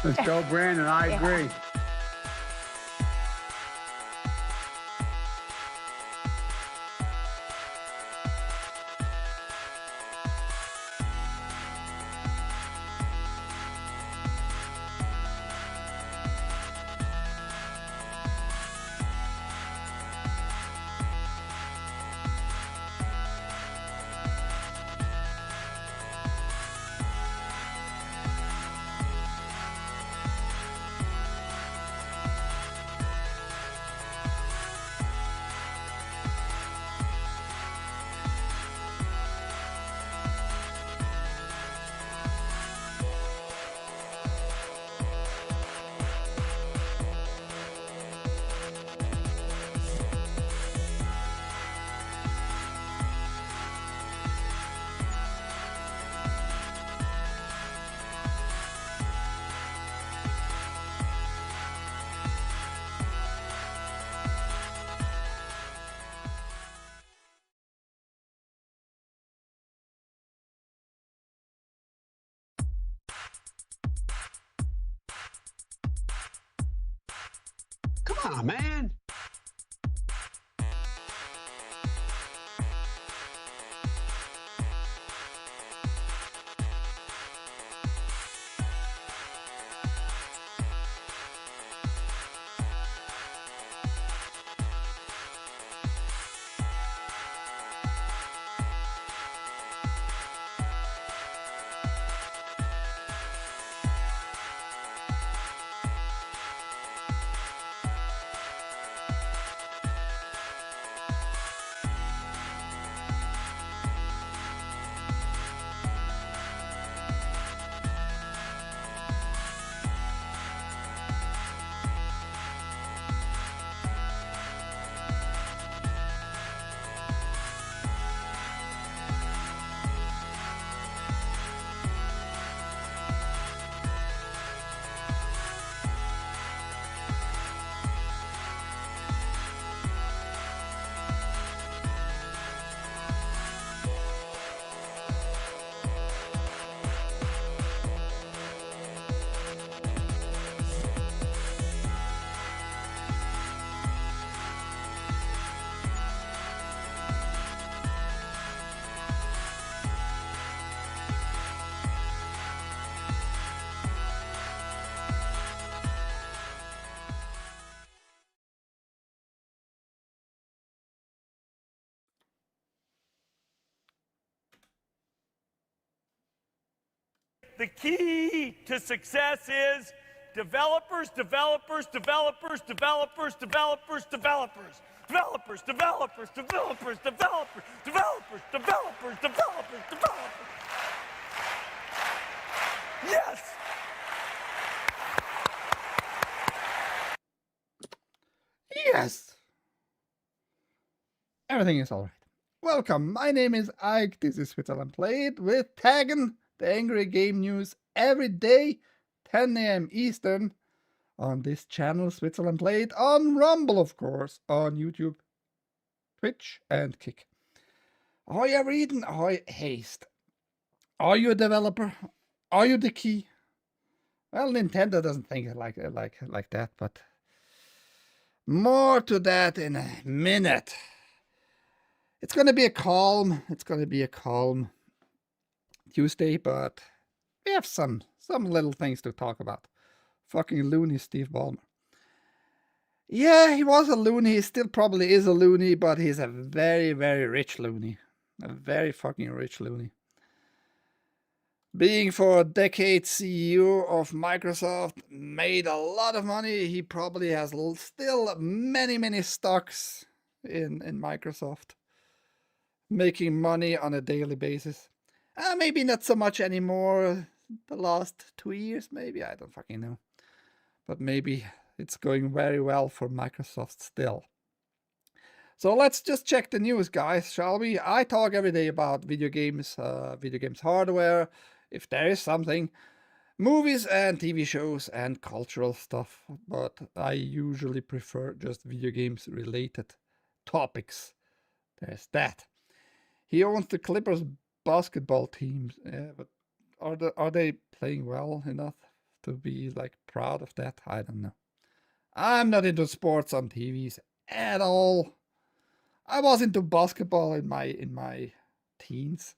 Let's go, Brandon. I agree. Come on, man. The key to success is developers, developers, developers, developers, developers, developers. Developers, developers, developers, developers, developers, developers, developers, developers. Yes! Yes! Everything is alright. Welcome, my name is Ike, this is Switzerland.playit with TAGN, the angry game news every day, 10 AM Eastern, on this channel, Switzerland.playit, on Rumble, of course, on YouTube, Twitch, and Kick. Ahoy, Reeden, ahoy, Haste. Are you a developer? Are you the key? Well, Nintendo doesn't think it like that, but more to that in a minute. It's gonna be a calm Tuesday, but we have some little things to talk about. Fucking loony Steve Ballmer. Yeah, he was a loony. He still probably is a loony, but he's a very, very rich loony. A very fucking rich loony. Being for a decade CEO of Microsoft, made a lot of money. He probably has still many stocks in Microsoft. Making money on a daily basis. Maybe not so much anymore. The last 2 years, maybe. I don't fucking know. But maybe it's going very well for Microsoft still. So let's just check the news, guys, shall we? I talk every day about video games hardware, if there is something, movies and TV shows and cultural stuff, but I usually prefer just video games related topics. There's that. He owns the Clippers basketball teams, but are they playing well enough to be like proud of that. I don't know. I'm not into sports on TVs at all. I was into basketball in my teens,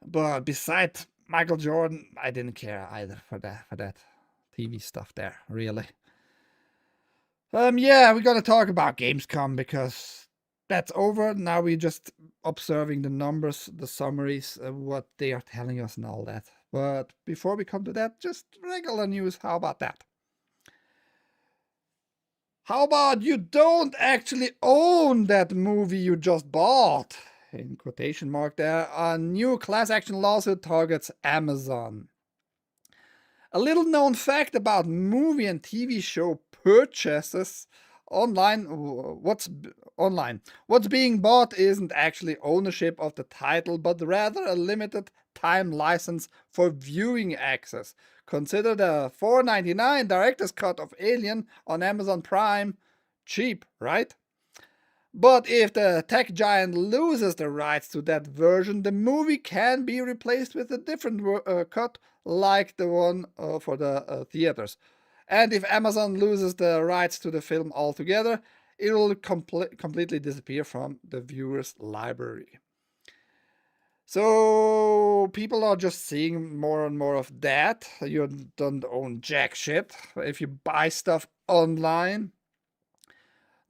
but besides Michael Jordan, I didn't care either for that TV stuff there, really. Yeah, we're gonna talk about Gamescom because that's over. Now we're just observing the numbers, the summaries, what they are telling us and all that. But before we come to that, just regular news. How about that? How about you don't actually own that movie you just bought? In quotation mark there, a new class action lawsuit targets Amazon. A little known fact about movie and TV show purchases online. What's being bought isn't actually ownership of the title, but rather a limited time license for viewing access. Consider the $4.99 director's cut of Alien on Amazon Prime. Cheap, right? But if the tech giant loses the rights to that version, the movie can be replaced with a different cut, like the one for the theaters. And if Amazon loses the rights to the film altogether, it will completely disappear from the viewer's library. So people are just seeing more and more of that. You don't own jack shit. If you buy stuff online,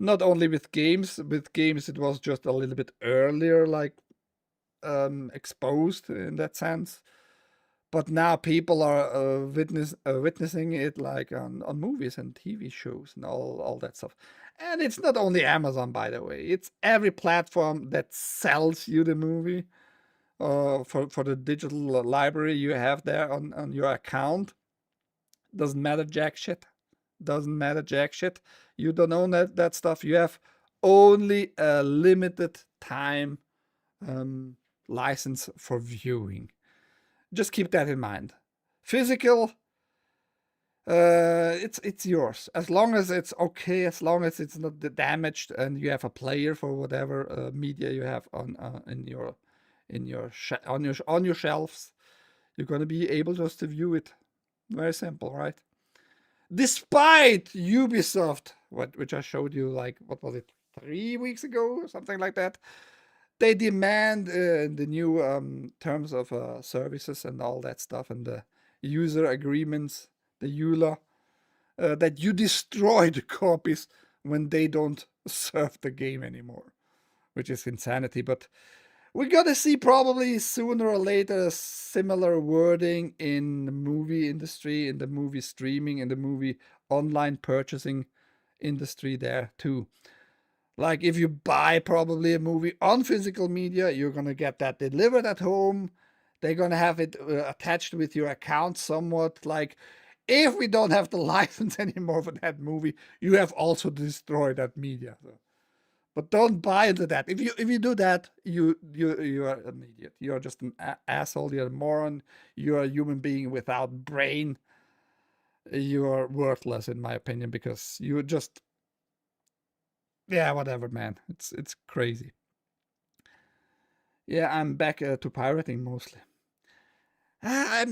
not only with games it was just a little bit earlier, like exposed in that sense. But now people are witnessing it like on movies and TV shows and all that stuff. And it's not only Amazon, by the way. It's every platform that sells you the movie for the digital library you have there on your account. Doesn't matter jack shit. Doesn't matter jack shit. You don't own that stuff. You have only a limited time license for viewing. Just keep that in mind. Physical, it's yours as long as it's okay, as long as it's not damaged, and you have a player for whatever media you have on your shelves. You're gonna be able just to view it. Very simple, right? Despite Ubisoft, which I showed you, like, what was it, 3 weeks ago or something like that, they demand the new terms of services and all that stuff, and the user agreements, the EULA, that you destroy the copies when they don't serve the game anymore, which is insanity. But we're gonna see probably sooner or later similar wording in the movie industry, in the movie streaming, in the movie online purchasing industry there too. Like if you buy probably a movie on physical media, you're gonna get that delivered at home. They're gonna have it attached with your account somewhat. Like if we don't have the license anymore for that movie, you have also destroyed that media. So. But don't buy into that. If you do that, you are an idiot. You're just an asshole. You're a moron. You're a human being without brain. You are worthless, in my opinion, because you just, yeah, whatever, man. It's crazy. Yeah, I'm back to pirating mostly. I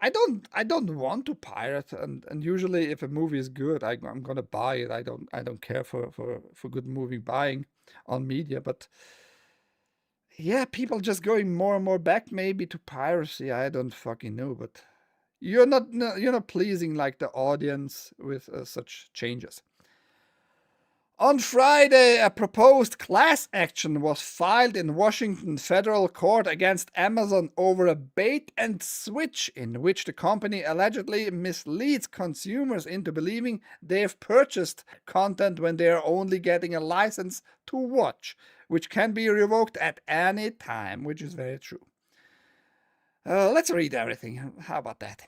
don't want to pirate, and usually if a movie is good, I'm gonna buy it. I don't care for good movie buying on media, but yeah, people just going more and more back maybe to piracy. I don't fucking know, but you're not pleasing like the audience with such changes. On Friday, a proposed class action was filed in Washington federal court against Amazon over a bait and switch in which the company allegedly misleads consumers into believing they've purchased content when they are only getting a license to watch, which can be revoked at any time, which is very true. Let's read everything. How about that?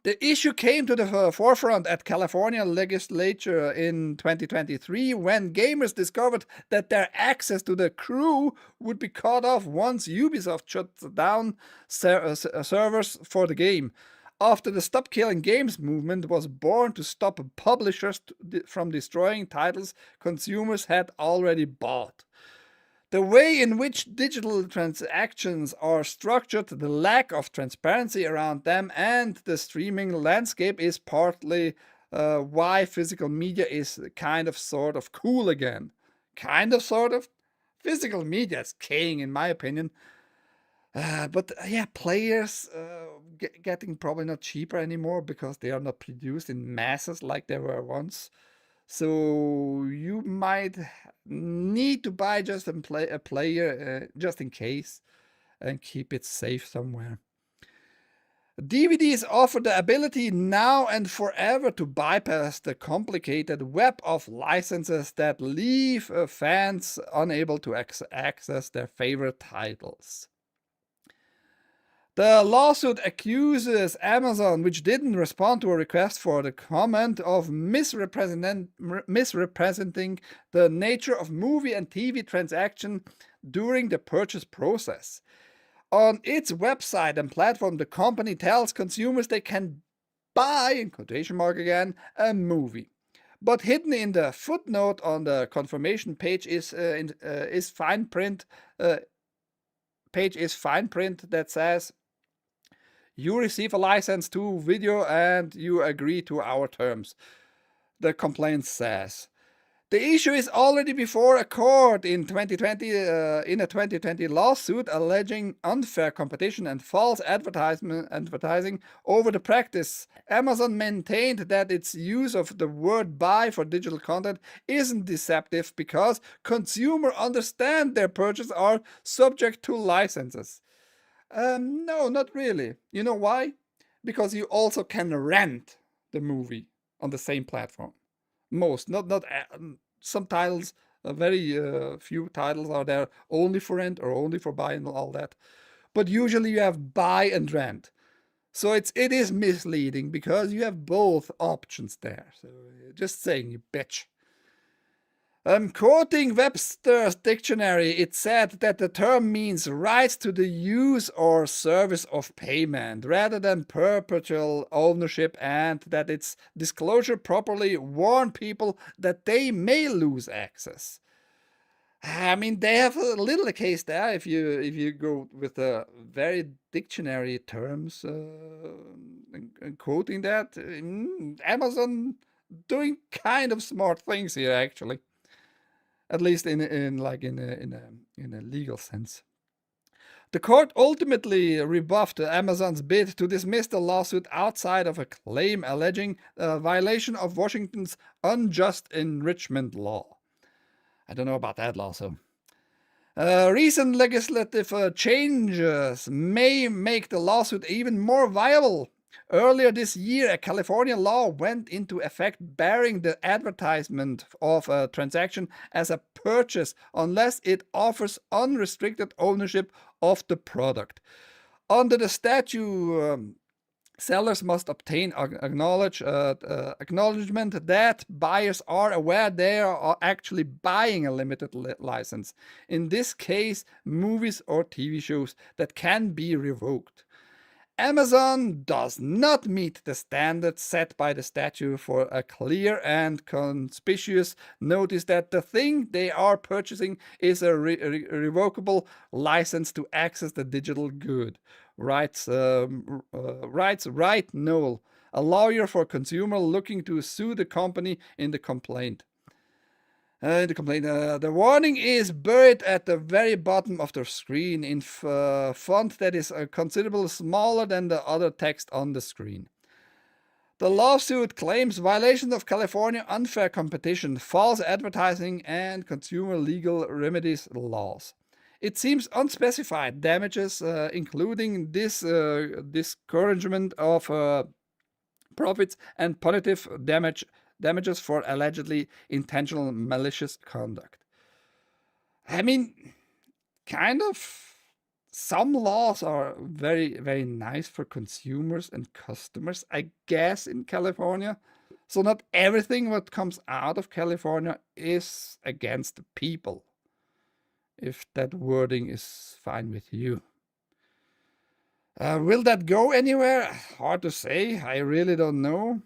The issue came to the forefront at California legislature in 2023 when gamers discovered that their access to the crew would be cut off once Ubisoft shut down servers for the game. After the Stop Killing Games movement was born to stop publishers from destroying titles consumers had already bought. The way in which digital transactions are structured, the lack of transparency around them, and the streaming landscape is partly why physical media is kind of sort of cool again. Kind of sort of. Physical media is king in my opinion. But yeah, players getting probably not cheaper anymore because they are not produced in masses like they were once. So you might need to buy just a player just in case and keep it safe somewhere. DVDs offer the ability now and forever to bypass the complicated web of licenses that leave fans unable to access their favorite titles. The lawsuit accuses Amazon, which didn't respond to a request for the comment, of misrepresenting the nature of movie and TV transaction during the purchase process. On its website and platform, the company tells consumers they can buy, in quotation mark again, a movie. But hidden in the footnote on the confirmation page is fine print. Fine print that says, "You receive a license to video and you agree to our terms," the complaint says. The issue is already before a court in 2020 in a 2020 lawsuit alleging unfair competition and false advertising over the practice. Amazon maintained that its use of the word buy for digital content isn't deceptive because consumers understand their purchases are subject to licenses. No, not really. You know why? Because you also can rent the movie on the same platform. Most, not some titles, very few titles are there only for rent or only for buy and all that. But usually you have buy and rent. So it is misleading because you have both options there. So just saying, you bitch. Quoting Webster's dictionary, it said that the term means rights to the use or service of payment rather than perpetual ownership, and that its disclosure properly warned people that they may lose access. I mean, they have a little case there if you go with the very dictionary terms and quoting that. Amazon doing kind of smart things here, actually. At least in a legal sense. The court ultimately rebuffed Amazon's bid to dismiss the lawsuit outside of a claim alleging a violation of Washington's unjust enrichment law. I don't know about that law, so. Recent legislative changes may make the lawsuit even more viable. Earlier this year, a California law went into effect barring the advertisement of a transaction as a purchase unless it offers unrestricted ownership of the product. Under the statute, sellers must obtain acknowledgement that buyers are aware they are actually buying a limited license. In this case, movies or TV shows that can be revoked. Amazon does not meet the standards set by the statute for a clear and conspicuous notice that the thing they are purchasing is a revocable license to access the digital good. Writes Wright Noel, a lawyer for consumer looking to sue the company in the complaint. The warning is buried at the very bottom of the screen in font that is considerably smaller than the other text on the screen. The lawsuit claims violations of California unfair competition, false advertising, and consumer legal remedies laws. It seems unspecified damages, including discouragement of profits and punitive damages for allegedly intentional malicious conduct. I mean, kind of, some laws are very, very nice for consumers and customers, I guess, in California. So not everything what comes out of California is against the people, if that wording is fine with you. Will that go anywhere? Hard to say. I really don't know.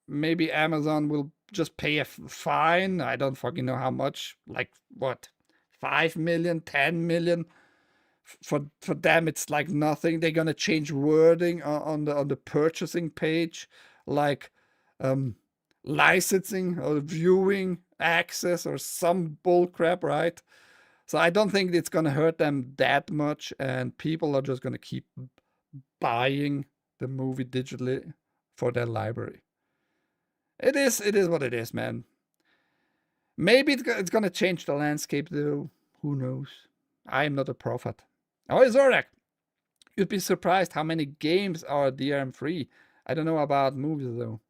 Maybe Amazon will just pay a fine. I don't fucking know how much. Like, what? 5 million, 10 million. For them, it's like nothing. They're gonna change wording on the purchasing page, like licensing or viewing access or some bull crap, right? So I don't think it's gonna hurt them that much, and people are just gonna keep buying the movie digitally for their library. It is what it is, man. Maybe it's gonna change the landscape though. Who knows? I am not a prophet. Oh, UrhG! You'd be surprised how many games are DRM free. I don't know about movies though.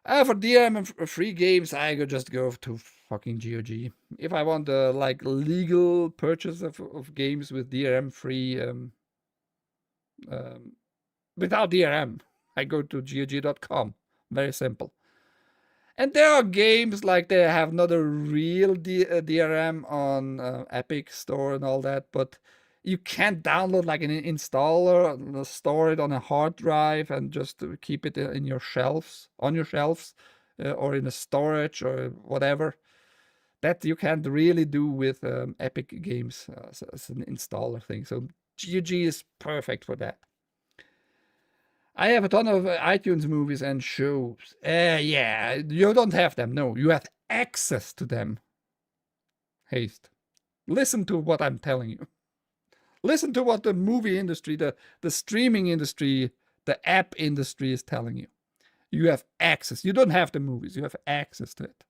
For DRM free games, I could just go to fucking GOG. If I want a like legal purchase of games with DRM free, without DRM, I go to GOG.com. Very simple. And there are games like they have not a real DRM on Epic Store and all that, but you can't download like an installer and store it on a hard drive and just keep it in your shelves, on your shelves, or in a storage or whatever. That you can't really do with Epic Games as an installer thing. So GOG is perfect for that. I have a ton of iTunes movies and shows. Yeah, you don't have them. No, you have access to them. Haste. Listen to what I'm telling you. Listen to what the movie industry, the streaming industry, the app industry is telling you. You have access. You don't have the movies. You have access to it.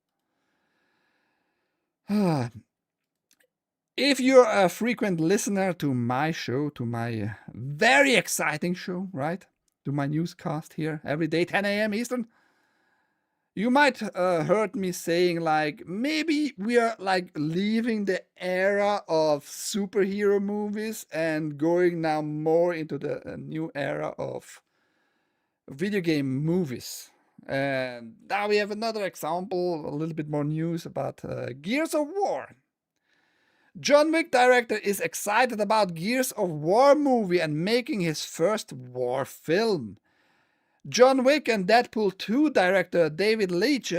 If you're a frequent listener to my show, to my very exciting show, right? To my newscast here every day, 10 a.m. Eastern, you might heard me saying like, maybe we are like leaving the era of superhero movies and going now more into the new era of video game movies. And now we have another example, a little bit more news about Gears of War. John Wick director is excited about Gears of War movie and making his first war film. John Wick and Deadpool 2 director David Leitch,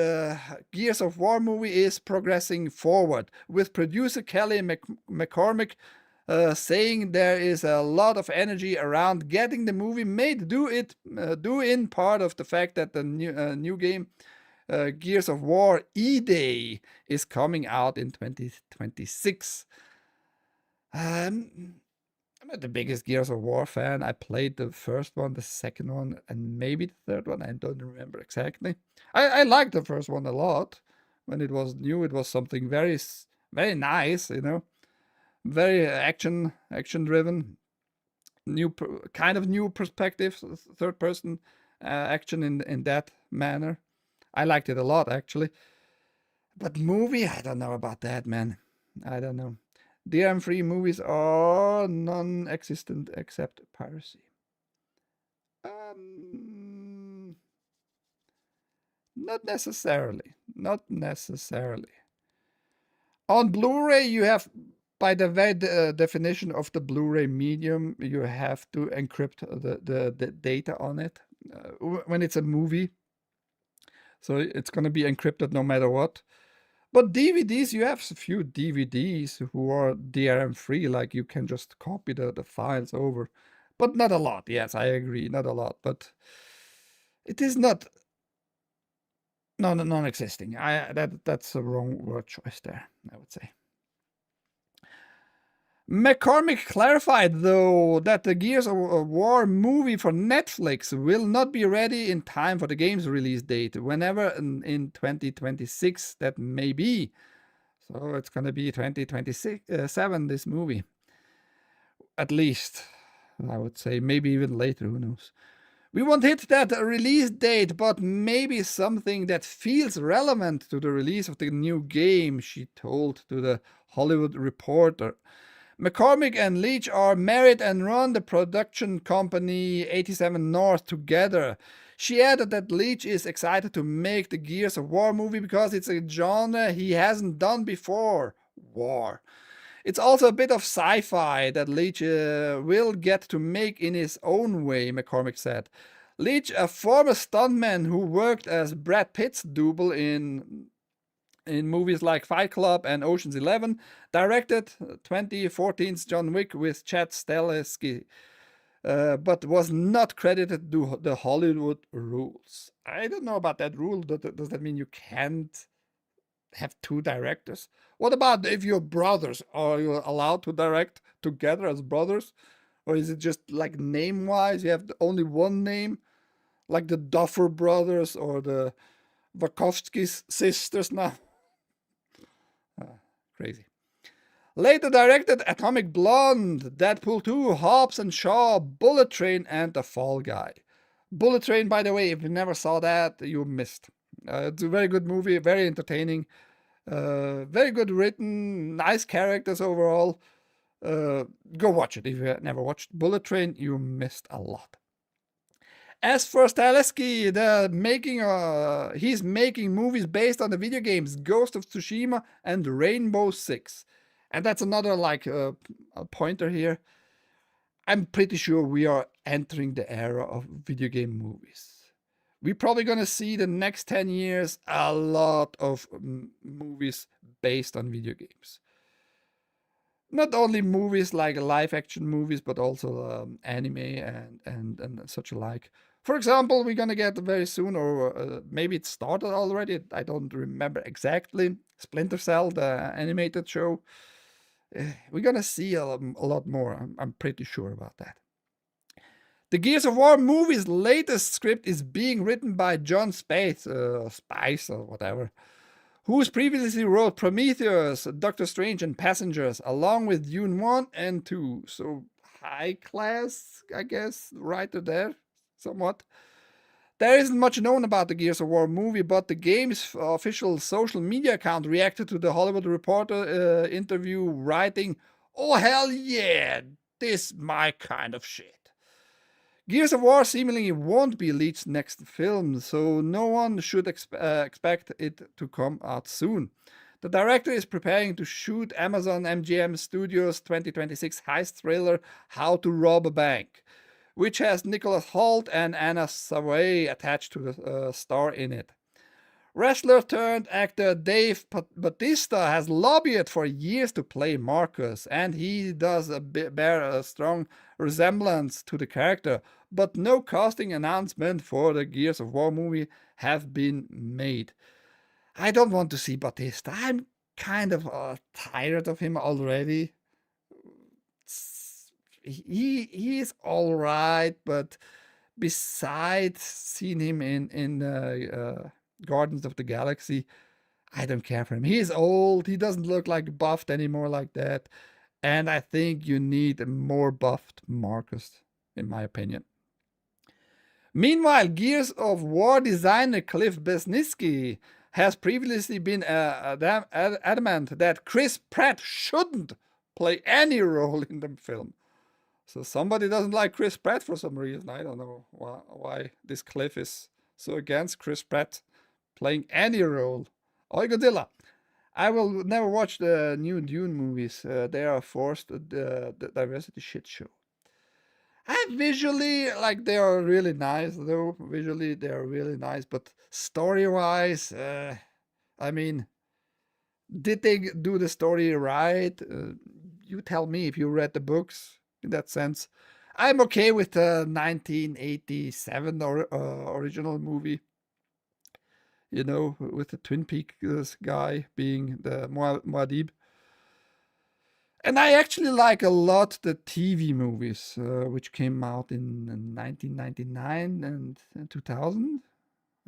Gears of War movie is progressing forward, with producer Kelly McCormick saying there is a lot of energy around getting the movie made, due in part of the fact that the new game Gears of War E-Day is coming out in 2026. I'm not the biggest Gears of War fan. I played the first one, the second one, and maybe the third one. I don't remember exactly. I liked the first one a lot. When it was new, it was something very, very nice, you know. Very action driven. Kind of new perspective, third person action in that manner. I liked it a lot, actually. But movie, I don't know about that, man. I don't know. DRM-free movies are non-existent except piracy. Not necessarily. Not necessarily. On Blu-ray, you have, by the very definition of the Blu-ray medium, you have to encrypt the data on it when it's a movie. So it's going to be encrypted no matter what. But DVDs, you have a few DVDs who are DRM free, like you can just copy the files over. But not a lot, yes, I agree, not a lot. But it is not non-existing. That's a wrong word choice there, I would say. McCormick clarified, though, that the Gears of War movie for Netflix will not be ready in time for the game's release date, whenever in 2026 that may be. So it's going to be 2027, this movie. At least, I would say. Maybe even later, who knows. We won't hit that release date, but maybe something that feels relevant to the release of the new game, she told to the Hollywood Reporter. McCormick and Leitch are married and run the production company 87 North together. She added that Leitch is excited to make the Gears of War movie because it's a genre he hasn't done before. War. It's also a bit of sci-fi that Leitch will get to make in his own way, McCormick said. Leitch, a former stuntman who worked as Brad Pitt's double in in movies like Fight Club and Ocean's 11, directed 2014's John Wick with Chad Stahelski, but was not credited to the Hollywood rules. I don't know about that rule. Does that mean you can't have two directors? What about if you're brothers? Are you allowed to direct together as brothers? Or is it just like name-wise? You have only one name? Like the Duffer brothers or the Wachowski sisters now? Crazy. Later directed Atomic Blonde, Deadpool 2, Hobbs and Shaw, Bullet Train, and The Fall Guy. Bullet Train, by the way, if you never saw that, you missed. It's a very good movie, very entertaining, very good written, nice characters overall. Go watch it. If you never watched Bullet Train, you missed a lot. As for Stahelski, he's making movies based on the video games Ghost of Tsushima and Rainbow Six. And that's another a pointer here. I'm pretty sure we are entering the era of video game movies. We're probably going to see the next 10 years a lot of movies based on video games. Not only movies like live action movies, but also anime and such alike. For example, we're going to get very soon, or maybe it started already, I don't remember exactly, Splinter Cell, the animated show. We're going to see a lot more. I'm pretty sure about that. The Gears of War movie's latest script is being written by John Spice or whatever, who's previously wrote Prometheus, Doctor Strange, and Passengers, along with Dune 1 and 2. So high class, I guess, writer there, somewhat. There isn't much known about the Gears of War movie, but the game's official social media account reacted to the Hollywood Reporter interview, writing, "Oh hell yeah, this my kind of shit." Gears of War seemingly won't be Leach's next film, so no one should expect it to come out soon. The director is preparing to shoot Amazon MGM Studios' 2026 heist thriller How to Rob a Bank, which has Nicholas Hoult and Anna Sawai attached to the star in it. Wrestler turned actor Dave Bautista has lobbied for years to play Marcus, and he does bear a strong resemblance to the character, but no casting announcement for the Gears of War movie have been made. I don't want to see Bautista. I'm kind of tired of him already. He is all right, but besides seeing him in Guardians of the Galaxy, I don't care for him. He is old. He doesn't look like buffed anymore like that. And I think you need a more buffed Marcus, in my opinion. Meanwhile, Gears of War designer Cliff Bleszinski has previously been adamant that Chris Pratt shouldn't play any role in the film. So somebody doesn't like Chris Pratt for some reason. I don't know why this Cliff is so against Chris Pratt playing any role. Oi, Godzilla. I will never watch the new Dune movies. They are forced the diversity shit show. Visually, they are really nice, though. Visually, they are really nice. But story-wise, I mean, did they do the story right? You tell me if you read the books in that sense. I'm okay with the 1987 original movie. You know, with the Twin Peaks guy being the Muad'Dib. And I actually like a lot the TV movies, which came out in 1999 and 2000,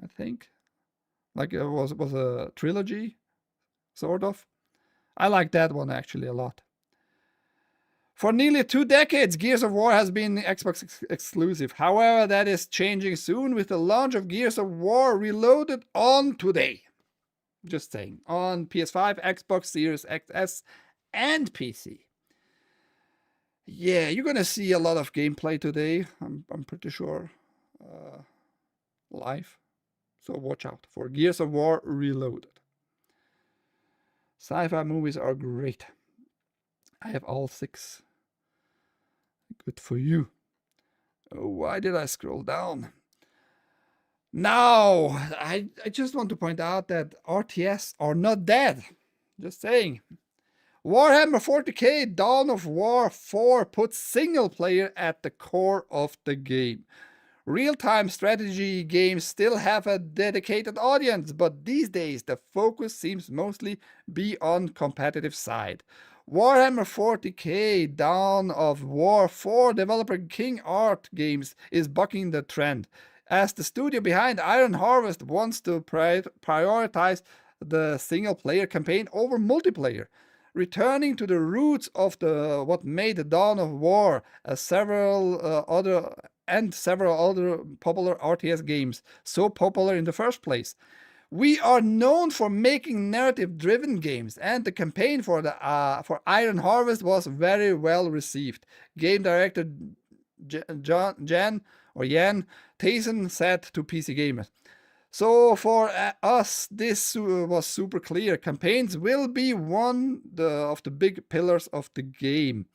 I think. It was a trilogy, sort of. I like that one actually a lot. For nearly 2 decades, Gears of War has been Xbox exclusive. However, that is changing soon with the launch of Gears of War Reloaded on today. Just saying. On PS5, Xbox Series XS, and PC. Yeah, you're gonna see a lot of gameplay today. I'm pretty sure, live. So watch out for Gears of War Reloaded. Sci-fi movies are great. I have all 6. Good for you. Oh, why did I scroll down? Now, I just want to point out that RTS are not dead. Just saying. Warhammer 40k Dawn of War 4 puts single player at the core of the game. Real-time strategy games still have a dedicated audience, but these days the focus seems mostly be on competitive side. Warhammer 40k Dawn of War 4 developer King Art Games is bucking the trend, as the studio behind Iron Harvest wants to prioritize the single-player campaign over multiplayer, returning to the roots of what made the Dawn of War several other popular RTS games so popular in the first place. We are known for making narrative-driven games, and the campaign for Iron Harvest was very well received. Game director Jan Tayson said to PC Gamer. So for us, this was super clear. Campaigns will be one of the big pillars of the game.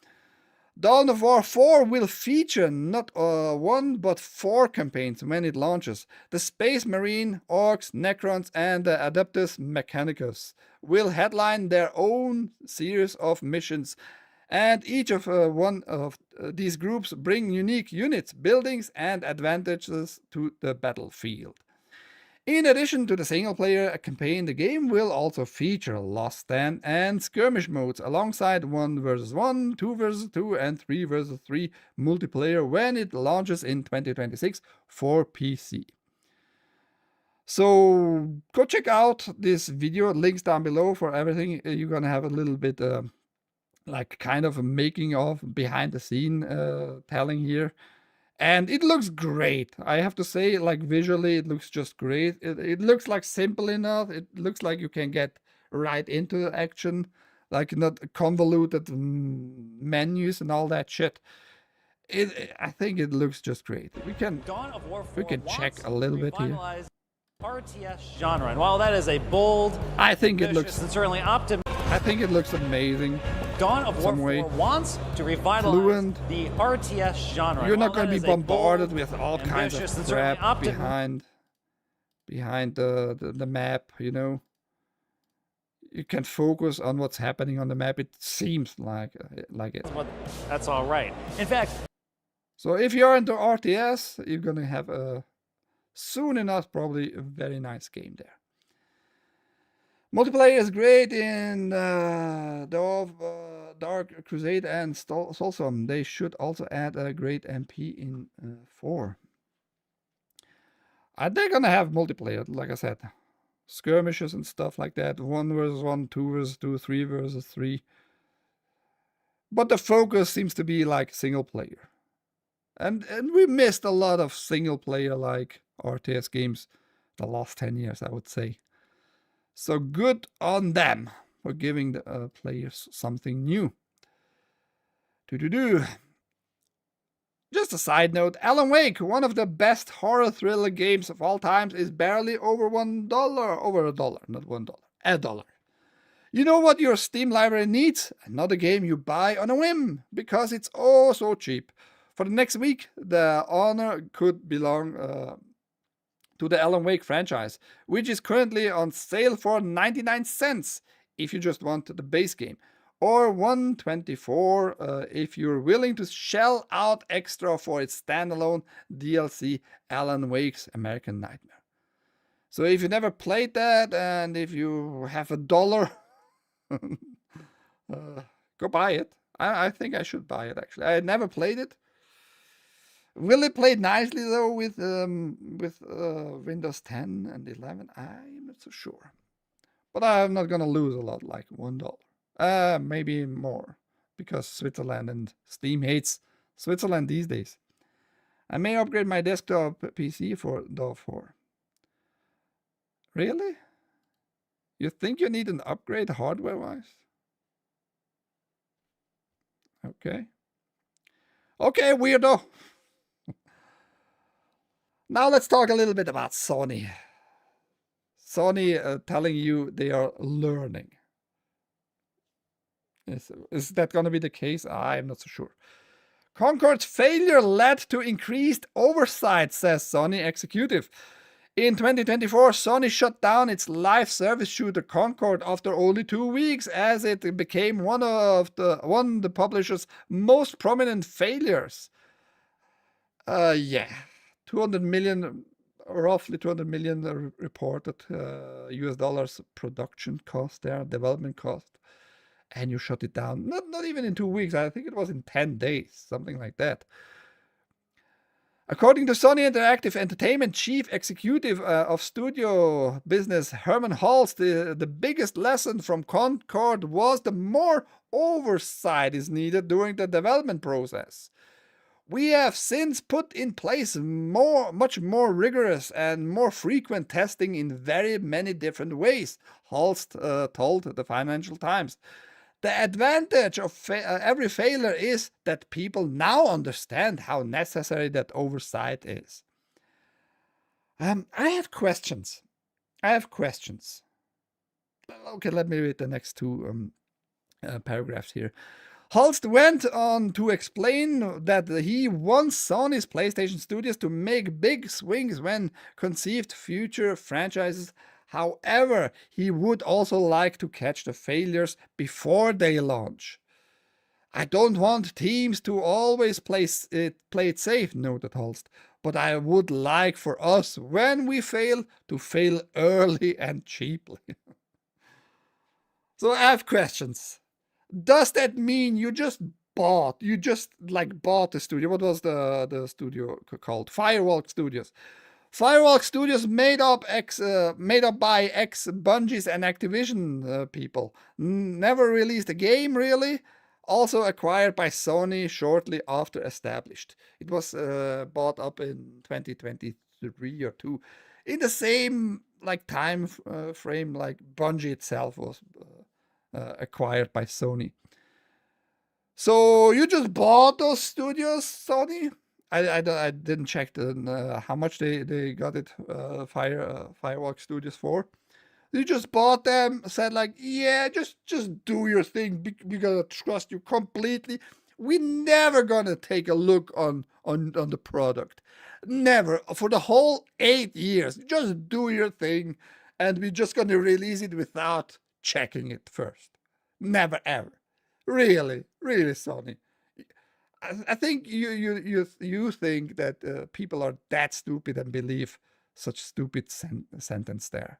Dawn of War 4 will feature not 1 but 4 campaigns when it launches. The Space Marine, Orcs, Necrons, and the Adeptus Mechanicus will headline their own series of missions, and each of one of these groups bring unique units, buildings, and advantages to the battlefield. In addition to the single-player campaign, the game will also feature Lost Stand and skirmish modes alongside 1 vs 1, 2 vs 2, and 3 vs 3 multiplayer when it launches in 2026 for PC. So go check out this video, links down below for everything. You're gonna have a little bit like kind of a making of, behind the scene telling here. And it looks great. I have to say, like visually, it looks just great. It looks like simple enough. It looks like you can get right into the action, like not convoluted menus and all that shit. I think it looks just great. We can check a little bit here. RTS genre, and while that is a bold, I think it looks and certainly optimistic. I think it looks amazing. Dawn of War 4 wants to revitalize the RTS genre. You're not going to be bombarded with all kinds of crap behind the map, you know. You can focus on what's happening on the map. It seems like it. That's all right. In fact, so if you're into RTS, you're going to have soon enough probably a very nice game there. Multiplayer is great in Dark Crusade and Soulstorm. They should also add a great MP in 4. They're gonna have multiplayer, like I said. Skirmishes and stuff like that. 1 vs 1, 2 vs 2, 3 vs 3. But the focus seems to be like single player. And we missed a lot of single player like RTS games the last 10 years, I would say. So good on them for giving the players something new. Just a side note, Alan Wake, one of the best horror thriller games of all times, is barely over $1. Over $1, not $1. $1. You know what your Steam library needs? Another game you buy on a whim, because it's oh so cheap. For the next week, the honor could belong to the Alan Wake franchise, which is currently on sale for 99 cents if you just want the base game, or $1.24 if you're willing to shell out extra for its standalone DLC, Alan Wake's American Nightmare. So if you never played that, and if you have $1, go buy it. I think I should buy it, actually. I never played it. Will it play nicely though with Windows 10 and 11? I'm not so sure. But I'm not gonna lose a lot, like $1. Maybe more, because Switzerland and Steam hates Switzerland these days. I may upgrade my desktop PC for DAW 4. Really? You think you need an upgrade hardware-wise? Okay. Okay, weirdo. Now let's talk a little bit about Sony. Sony telling you they are learning. Is that going to be the case? I'm not so sure. Concord's failure led to increased oversight, says Sony executive. In 2024, Sony shut down its live service shooter Concord after only 2 weeks, as it became one of the publisher's most prominent failures. Yeah, 200 million, roughly 200 million reported US dollars production cost there, development cost, and you shut it down. Not even in 2 weeks. I think it was in 10 days, something like that. According to Sony Interactive Entertainment Chief Executive of Studio Business Herman Holst, the biggest lesson from Concord was the more oversight is needed during the development process. We have since put in place much more rigorous and more frequent testing in very many different ways, Holst told the Financial Times. The advantage of every failure is that people now understand how necessary that oversight is. I have questions. Okay, let me read the next two paragraphs here. Holst went on to explain that he wants Sony's PlayStation Studios to make big swings when conceived future franchises. However, he would also like to catch the failures before they launch. I don't want teams to always play it safe, noted Holst, but I would like for us, when we fail, to fail early and cheaply. So I have questions. Does that mean you just bought the studio? What was the studio called? Firewalk Studios. Firewalk Studios made up by ex-Bungie's and Activision people. Never released a game, really. Also acquired by Sony shortly after established. It was bought up in 2023 or 2. In the same time frame like Bungie itself was acquired by Sony. So you just bought those studios, Sony? I didn't check how much they got it Firewalk Studios for. You just bought them, said yeah, just do your thing. We gotta trust you completely. We never gonna take a look on the product. Never. For the whole 8 years. Just do your thing, and we're just gonna release it without checking it first. Never ever. Really, Sony. I think you think that people are that stupid and believe such stupid sentence there.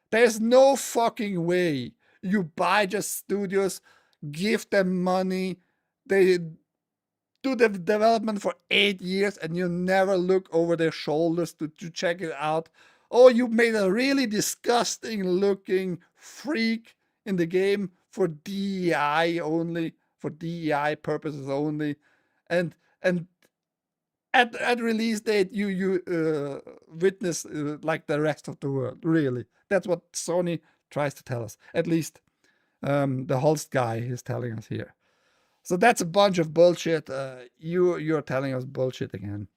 There's no fucking way you buy just studios, give them money, they do the development for 8 years, and you never look over their shoulders to check it out. Oh, you made a really disgusting looking freak in the game for DEI only, for DEI purposes only, and at release date you witness like the rest of the world. Really, that's what Sony tries to tell us. At least the Holst guy is telling us here. So that's a bunch of bullshit. You're telling us bullshit again,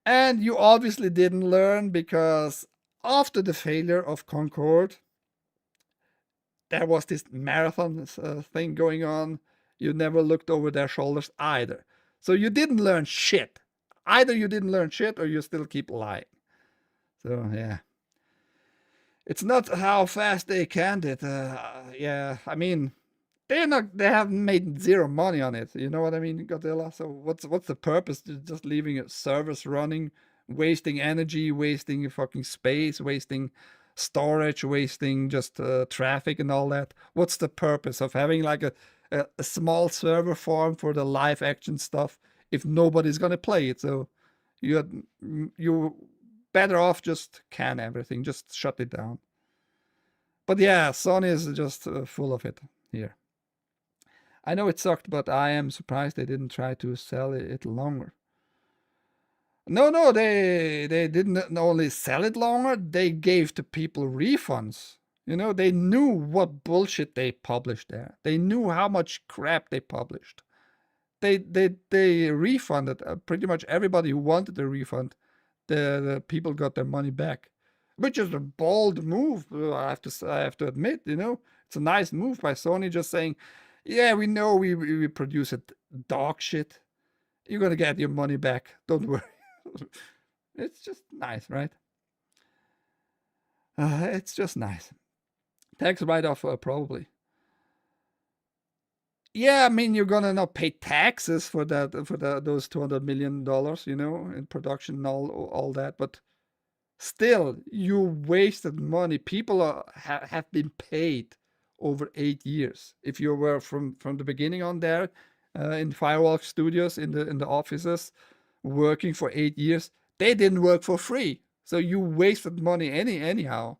and you obviously didn't learn, because after the failure of Concord, there was this marathon thing going on. You never looked over their shoulders either. So you didn't learn shit. Either you didn't learn shit or you still keep lying. So, yeah. It's not how fast they canned it. Yeah, I mean, they haven't made zero money on it. You know what I mean, Godzilla? So what's the purpose? Just leaving servers running, wasting energy, wasting fucking space, wasting storage, wasting just traffic and all that. What's the purpose of having like a small server farm for the live action stuff if nobody's gonna play it? So you better off just can everything, just shut it down. But yeah, Sony is just full of it here. I know it sucked, but I am surprised they didn't try to sell it longer. No, they didn't only sell it longer, they gave the people refunds. You know, they knew what bullshit they published there. They knew how much crap they published. They refunded pretty much everybody who wanted a refund. The people got their money back, which is a bold move. I have to admit, you know, it's a nice move by Sony, just saying, yeah, we know we produce a dog shit. You're gonna get your money back. Don't worry. It's just nice, right? It's just nice. Tax write-off, probably. Yeah, I mean, you're gonna not pay taxes for that, for those $200 million, you know, in production and all that, but still, you wasted money. People have been paid over 8 years. If you were from the beginning on there, in Firewalk Studios, in the offices, working for 8 years, they didn't work for free. So you wasted money anyhow.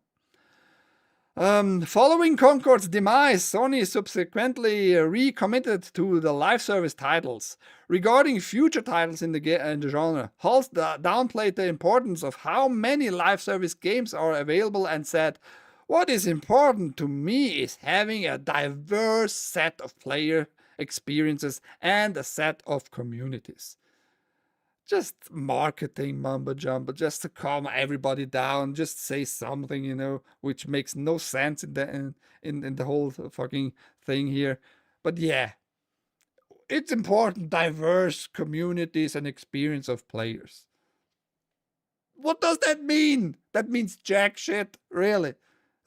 Following Concord's demise, Sony subsequently recommitted to the live service titles. Regarding future titles in the genre, Hulse downplayed the importance of how many live service games are available and said, "What is important to me is having a diverse set of player experiences and a set of communities." Just marketing mumbo jumbo, just to calm everybody down, just say something, you know, which makes no sense in the whole fucking thing here. But yeah, it's important, diverse communities and experience of players. What does that mean? That means jack shit, really.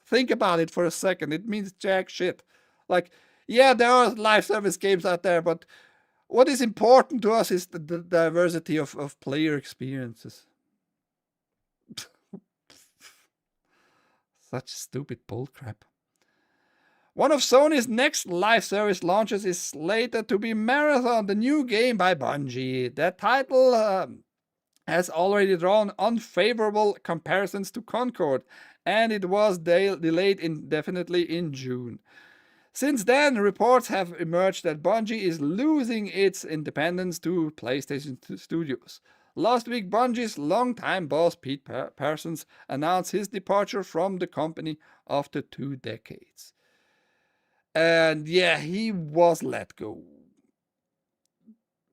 Think about it for a second. It means jack shit. Like, yeah, there are live service games out there, but what is important to us is the diversity of player experiences. Such stupid bullcrap. One of Sony's next live service launches is slated to be Marathon, the new game by Bungie. That title has already drawn unfavorable comparisons to Concord, and it was delayed indefinitely in June. Since then, reports have emerged that Bungie is losing its independence to PlayStation Studios. Last week, Bungie's longtime boss Pete Parsons announced his departure from the company after 2 decades. And yeah, he was let go.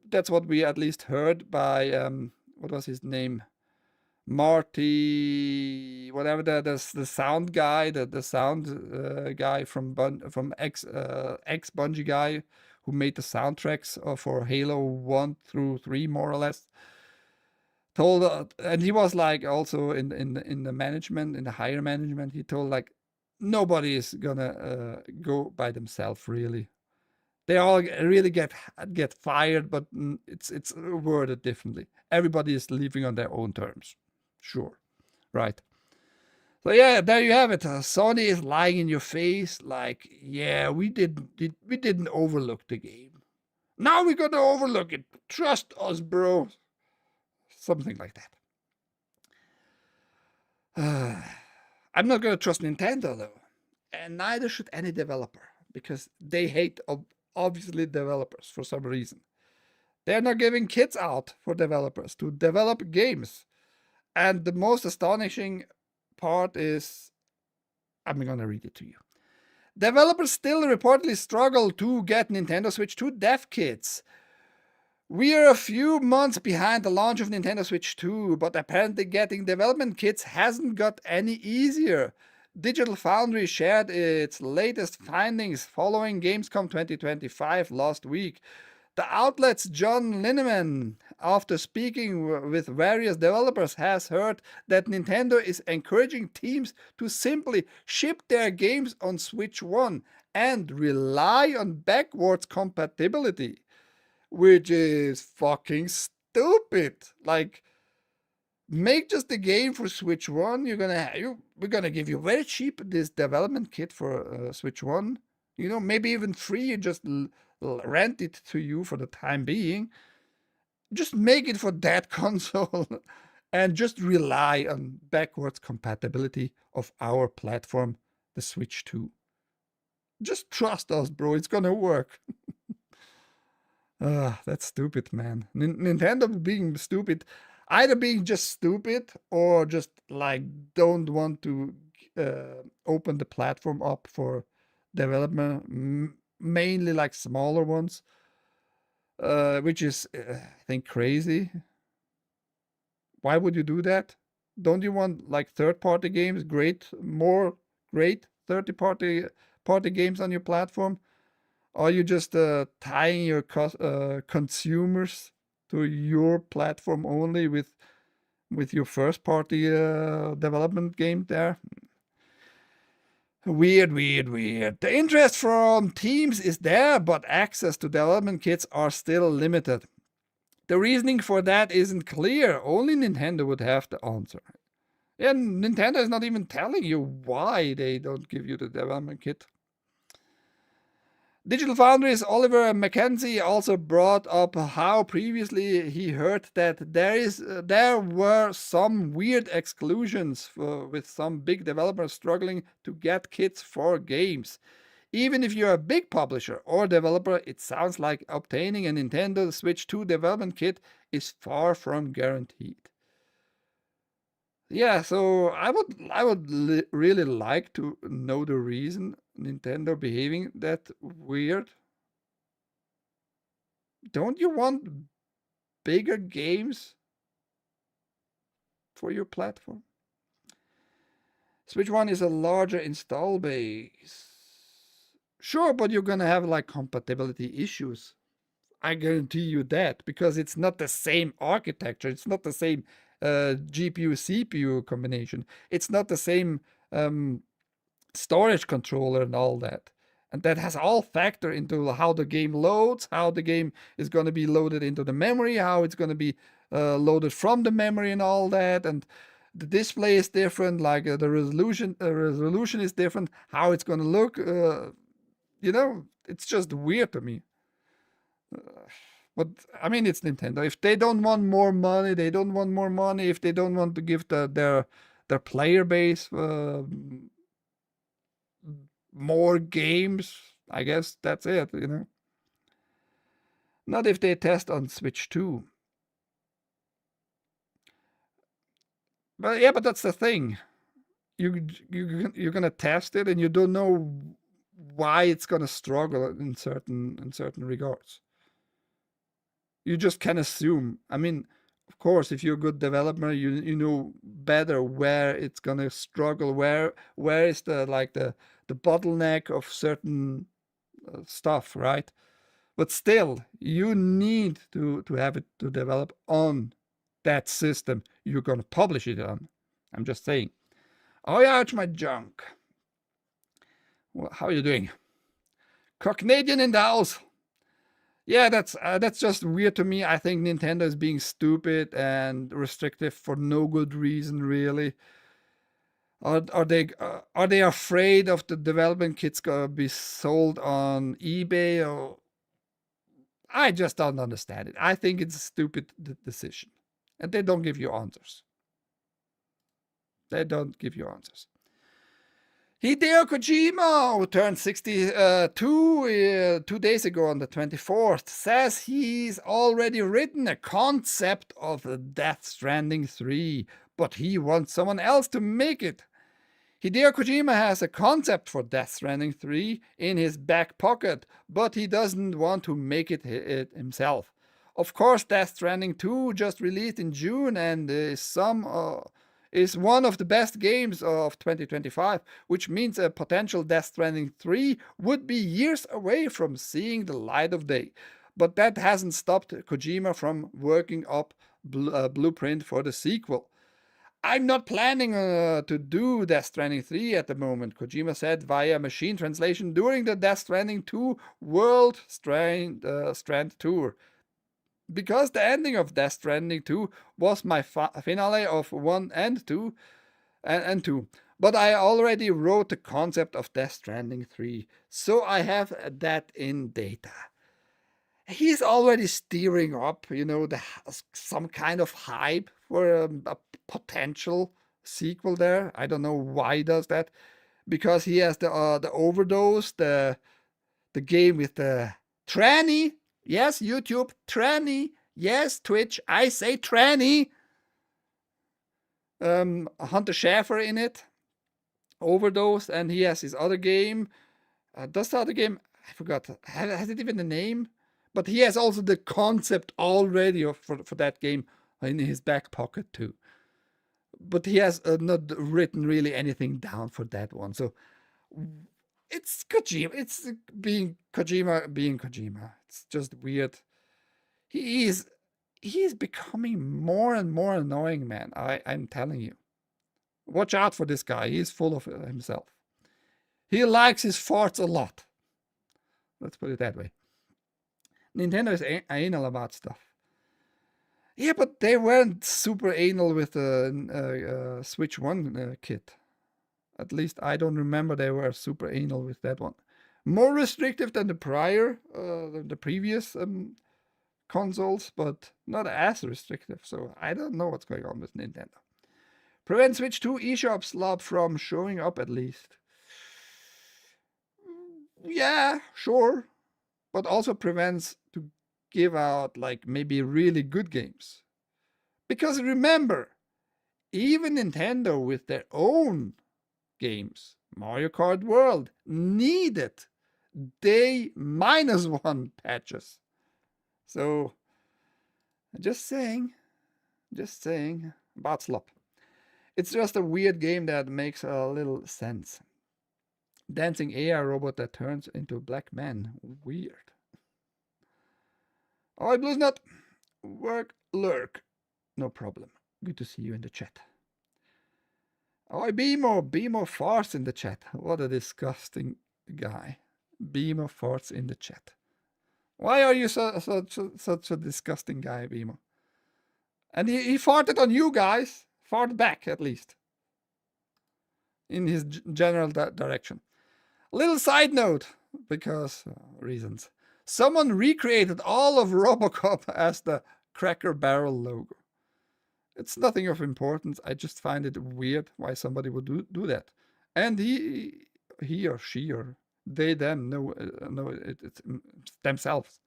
That's what we at least heard by, what was his name? Marty, whatever, the sound guy, the sound guy from ex Bungie guy who made the soundtracks for Halo 1 through 3, more or less. Told, and he was like also in the management, in the higher management, he told like nobody is gonna go by themselves, really. They all really get fired, but it's worded differently. Everybody is leaving on their own terms. Sure, right. So yeah, there you have it. Sony is lying in your face, like, yeah, we didn't overlook the game. Now we're gonna overlook it. Trust us, bro. Something like that. I'm not gonna trust Nintendo though, and neither should any developer, because they hate obviously developers for some reason. They're not giving kits out for developers to develop games. And the most astonishing part is, I'm going to read it to you. Developers still reportedly struggle to get Nintendo Switch 2 dev kits. We are a few months behind the launch of Nintendo Switch 2, but apparently getting development kits hasn't got any easier. Digital Foundry shared its latest findings following Gamescom 2025 last week. The outlet's John Lineman, after speaking with various developers, has heard that Nintendo is encouraging teams to simply ship their games on Switch 1 and rely on backwards compatibility, which is fucking stupid. Like, make just a game for Switch 1. We're gonna give you very cheap this development kit for Switch 1. You know, maybe even free. You just rent it to you for the time being. Just make it for that console and just rely on backwards compatibility of our platform, the Switch 2. Just trust us, bro. It's gonna work. That's stupid, man. Nintendo being stupid, either being just stupid or just like don't want to open the platform up for development, mainly like smaller ones, which is, I think, crazy. Why would you do that? Don't you want like third-party games, great third-party games on your platform? Or are you just tying your consumers to your platform only with your first-party development game there? Weird. The interest from teams is there, but access to development kits are still limited. The reasoning for that isn't clear. Only Nintendo would have the answer. And Nintendo is not even telling you why they don't give you the development kit. Digital Foundry's Oliver McKenzie also brought up how previously he heard that there were some weird exclusions with some big developers struggling to get kits for games. Even if you're a big publisher or developer, it sounds like obtaining a Nintendo Switch 2 development kit is far from guaranteed. Yeah, so I would really like to know the reason Nintendo behaving that weird. Don't you want bigger games for your platform? Switch 1 is a larger install base. Sure, but you're gonna have like compatibility issues. I guarantee you that, because it's not the same architecture. It's not the same GPU CPU combination. It's not the same storage controller and all that. And that has all factor into how the game loads, how the game is going to be loaded into the memory, how it's going to be loaded from the memory and all that. And the display is different, like the resolution is different, how it's going to look. You know, it's just weird to me. But I mean, it's Nintendo. If they don't want more money, they don't want more money. If they don't want to give their player base more games, I guess that's it, you know. Not if they test on Switch 2. But yeah, but that's the thing. You're gonna test it, and you don't know why it's gonna struggle in certain regards. You just can assume. I mean, of course, if you're a good developer, you know better where it's gonna struggle, where is the bottleneck of certain stuff, right? But still, you need to have it to develop on that system you're gonna publish it on. I'm just saying. Oh yeah, it's my junk. Well, how are you doing? Canadian in the house. Yeah, that's just weird to me. I think Nintendo is being stupid and restrictive for no good reason, really. Are they afraid of the development kits gonna be sold on eBay? Or I just don't understand it. I think it's a stupid decision, and they don't give you answers. They don't give you answers. Hideo Kojima, who turned 62 2 days ago on the 24th, says he's already written a concept of Death Stranding 3, but he wants someone else to make it. Hideo Kojima has a concept for Death Stranding 3 in his back pocket, but he doesn't want to make it himself. Of course, Death Stranding 2 just released in June and is one of the best games of 2025, which means a potential Death Stranding 3 would be years away from seeing the light of day. But that hasn't stopped Kojima from working up a blueprint for the sequel. I'm not planning to do Death Stranding 3 at the moment, Kojima said via machine translation during the Death Stranding 2 World Strand Tour. Because the ending of Death Stranding 2 was my finale of 1 and 2, but I already wrote the concept of Death Stranding 3, so I have that in data. He's already steering up, you know, some kind of hype for a potential sequel there. I don't know why he does that, because he has the Overdose, the game with the tranny. Yes, YouTube, tranny. Yes, Twitch, I say tranny. Hunter Schafer in it. Overdose, and he has his other game. Does the other game, I forgot, has it even a name? But he has also the concept already for that game in his back pocket too. But he has not written really anything down for that one. So it's Kojima. It's being Kojima. It's just weird. He is becoming more and more annoying, man. I'm telling you. Watch out for this guy. He's full of himself. He likes his farts a lot. Let's put it that way. Nintendo is anal about stuff. Yeah, but they weren't super anal with the Switch 1 kit. At least I don't remember they were super anal with that one. More restrictive than the previous consoles, but not as restrictive. So I don't know what's going on with Nintendo. Prevent Switch 2 eShop slop from showing up at least. Yeah, sure. But also prevents to give out like maybe really good games. Because remember, even Nintendo with their own games, Mario Kart World, needed day -1 patches. So, just saying about slop. It's just a weird game that makes a little sense. Dancing AI robot that turns into a black man. Weird. Alright, Blues Nut. Work, lurk. No problem. Good to see you in the chat. Alright, Beemo farts in the chat. What a disgusting guy. Beemo farts in the chat. Why are you such a disgusting guy, Beemo? And he farted on you guys. Fart back, at least. In his general direction. Little side note, because reasons. Someone recreated all of Robocop as the Cracker Barrel logo. It's nothing of importance. I just find it weird why somebody would do that. And he or she or they them know it's themselves.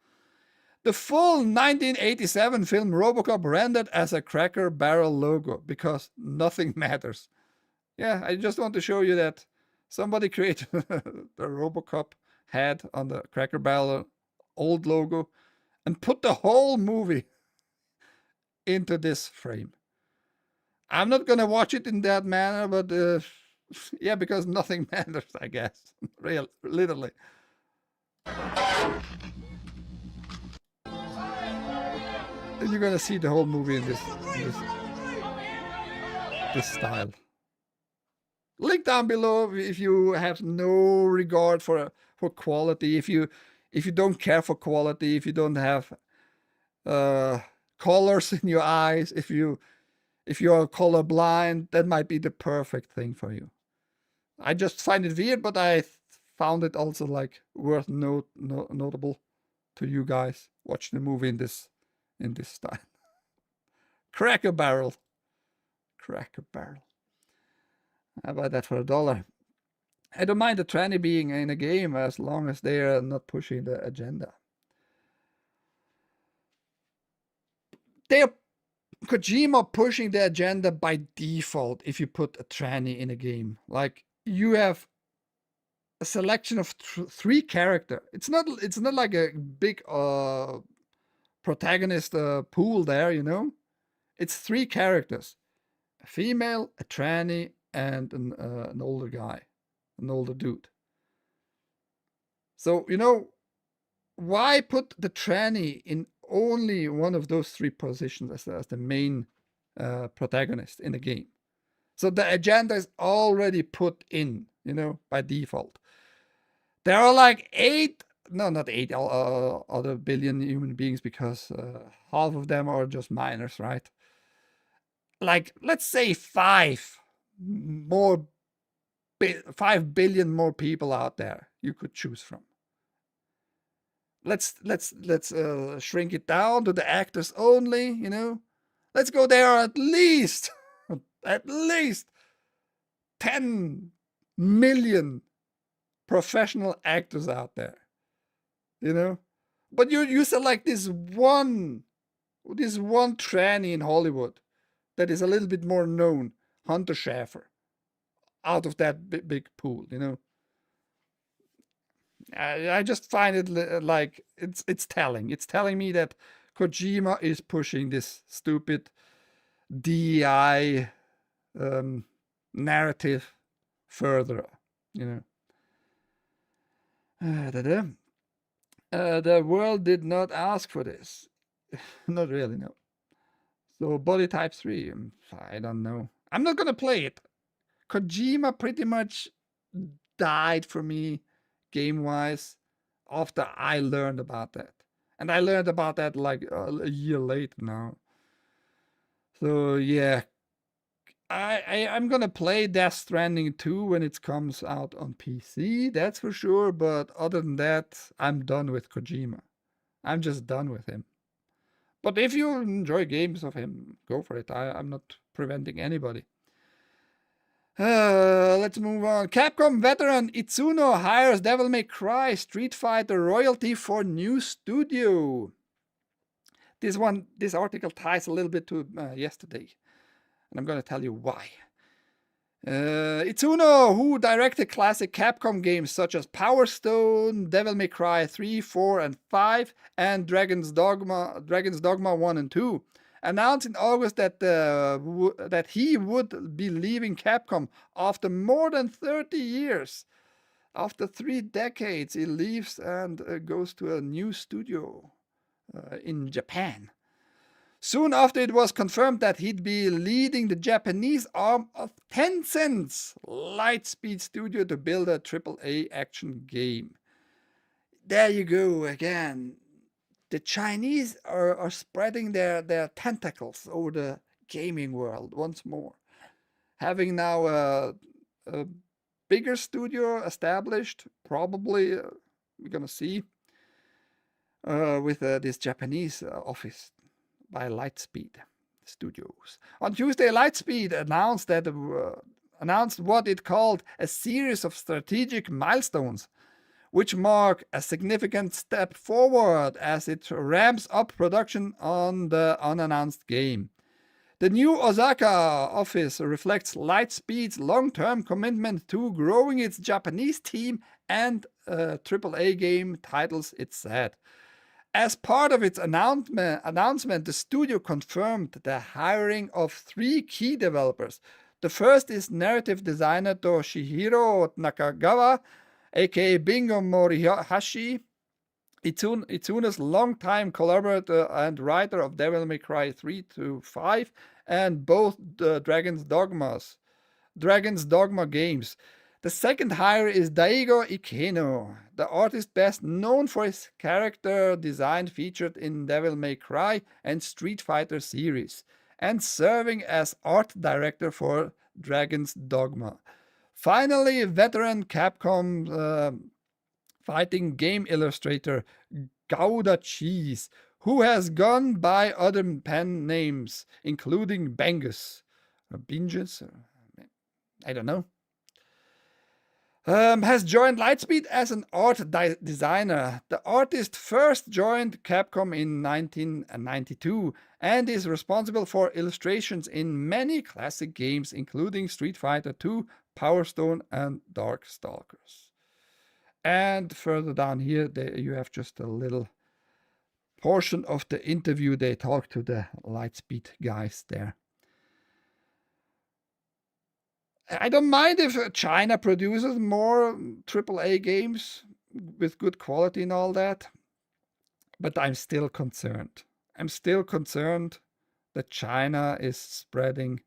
The full 1987 film Robocop rendered as a Cracker Barrel logo because nothing matters. Yeah, I just want to show you that somebody created the Robocop head on the Cracker Barrel old logo and put the whole movie into this frame. I'm not gonna watch it in that manner, but yeah, because nothing matters, I guess. Literally. And you're gonna see the whole movie in this style. Link down below if you have no regard for quality, if you don't care for quality, if you don't have colors in your eyes, if you are colorblind, that might be the perfect thing for you. I just find it weird, but I found it also like worth notable to you guys. Watch the movie in this style. Cracker Barrel. Cracker Barrel. I buy that for $1. I don't mind the tranny being in a game as long as they are not pushing the agenda. They're Kojima pushing the agenda by default if you put a tranny in a game. Like, you have a selection of 3 characters. It's not like a big protagonist pool there, you know? It's 3 characters. A female, a tranny, and an older guy. An older dude. So, you know, why put the tranny in only one of those 3 positions as the main protagonist in the game? So the agenda is already put in, you know, by default. There are like 8, no, not 8 other billion human beings, because half of them are just minors, right? Like, let's say 5 billion more people out there you could choose from. Let's shrink it down to the actors only, you know. Let's go there at least 10 million professional actors out there, you know. But you select this one tranny in Hollywood that is a little bit more known, Hunter Schafer, out of that big pool, you know. I just find it like it's telling. It's telling me that Kojima is pushing this stupid DEI narrative further, you know. The world did not ask for this. Not really, no. So Body Type 3, I don't know. I'm not gonna play it. Kojima pretty much died for me game-wise after I learned about that. And I learned about that like a year later now. So yeah, I'm gonna play Death Stranding 2 when it comes out on PC, that's for sure. But other than that, I'm done with Kojima. I'm just done with him. But if you enjoy games of him, go for it. I'm not preventing anybody. Let's move on. Capcom veteran Itsuno hires Devil May Cry Street Fighter royalty for new studio. This article ties a little bit to yesterday, and I'm going to tell you why. Itsuno, who directed classic Capcom games such as Power Stone, Devil May Cry 3, 4, and 5, and Dragon's Dogma 1 and 2, announced in August that that he would be leaving Capcom after more than 30 years. After 3 decades, he leaves and goes to a new studio in Japan. Soon after, it was confirmed that he'd be leading the Japanese arm of Tencent's Lightspeed Studio to build a AAA action game. There you go again. The Chinese are spreading their tentacles over the gaming world once more. Having now a bigger studio established, probably we're going to see with this Japanese office by Lightspeed Studios. On Tuesday, Lightspeed announced what it called a series of strategic milestones, which mark a significant step forward as it ramps up production on the unannounced game. The new Osaka office reflects Lightspeed's long-term commitment to growing its Japanese team and AAA game titles, it said. As part of its announcement, the studio confirmed the hiring of 3 key developers. The first is narrative designer Toshihiro Nakagawa, aka Bingo Morihashi, Itsuno's longtime collaborator and writer of Devil May Cry 3 to 5 and both the Dragon's Dogma games. The second hire is Daigo Ikeno, the artist best known for his character design featured in Devil May Cry and Street Fighter series, and serving as art director for Dragon's Dogma. Finally, veteran Capcom fighting game illustrator Gouda Cheese, who has gone by other pen names, including Bengus, or Bingus, I don't know, has joined Lightspeed as an art designer. The artist first joined Capcom in 1992 and is responsible for illustrations in many classic games, including Street Fighter II, Power Stone, and Darkstalkers. And further down here, you have just a little portion of the interview. They talk to the Lightspeed guys there. I don't mind if China produces more AAA games with good quality and all that, but I'm still concerned. I'm still concerned that China is spreading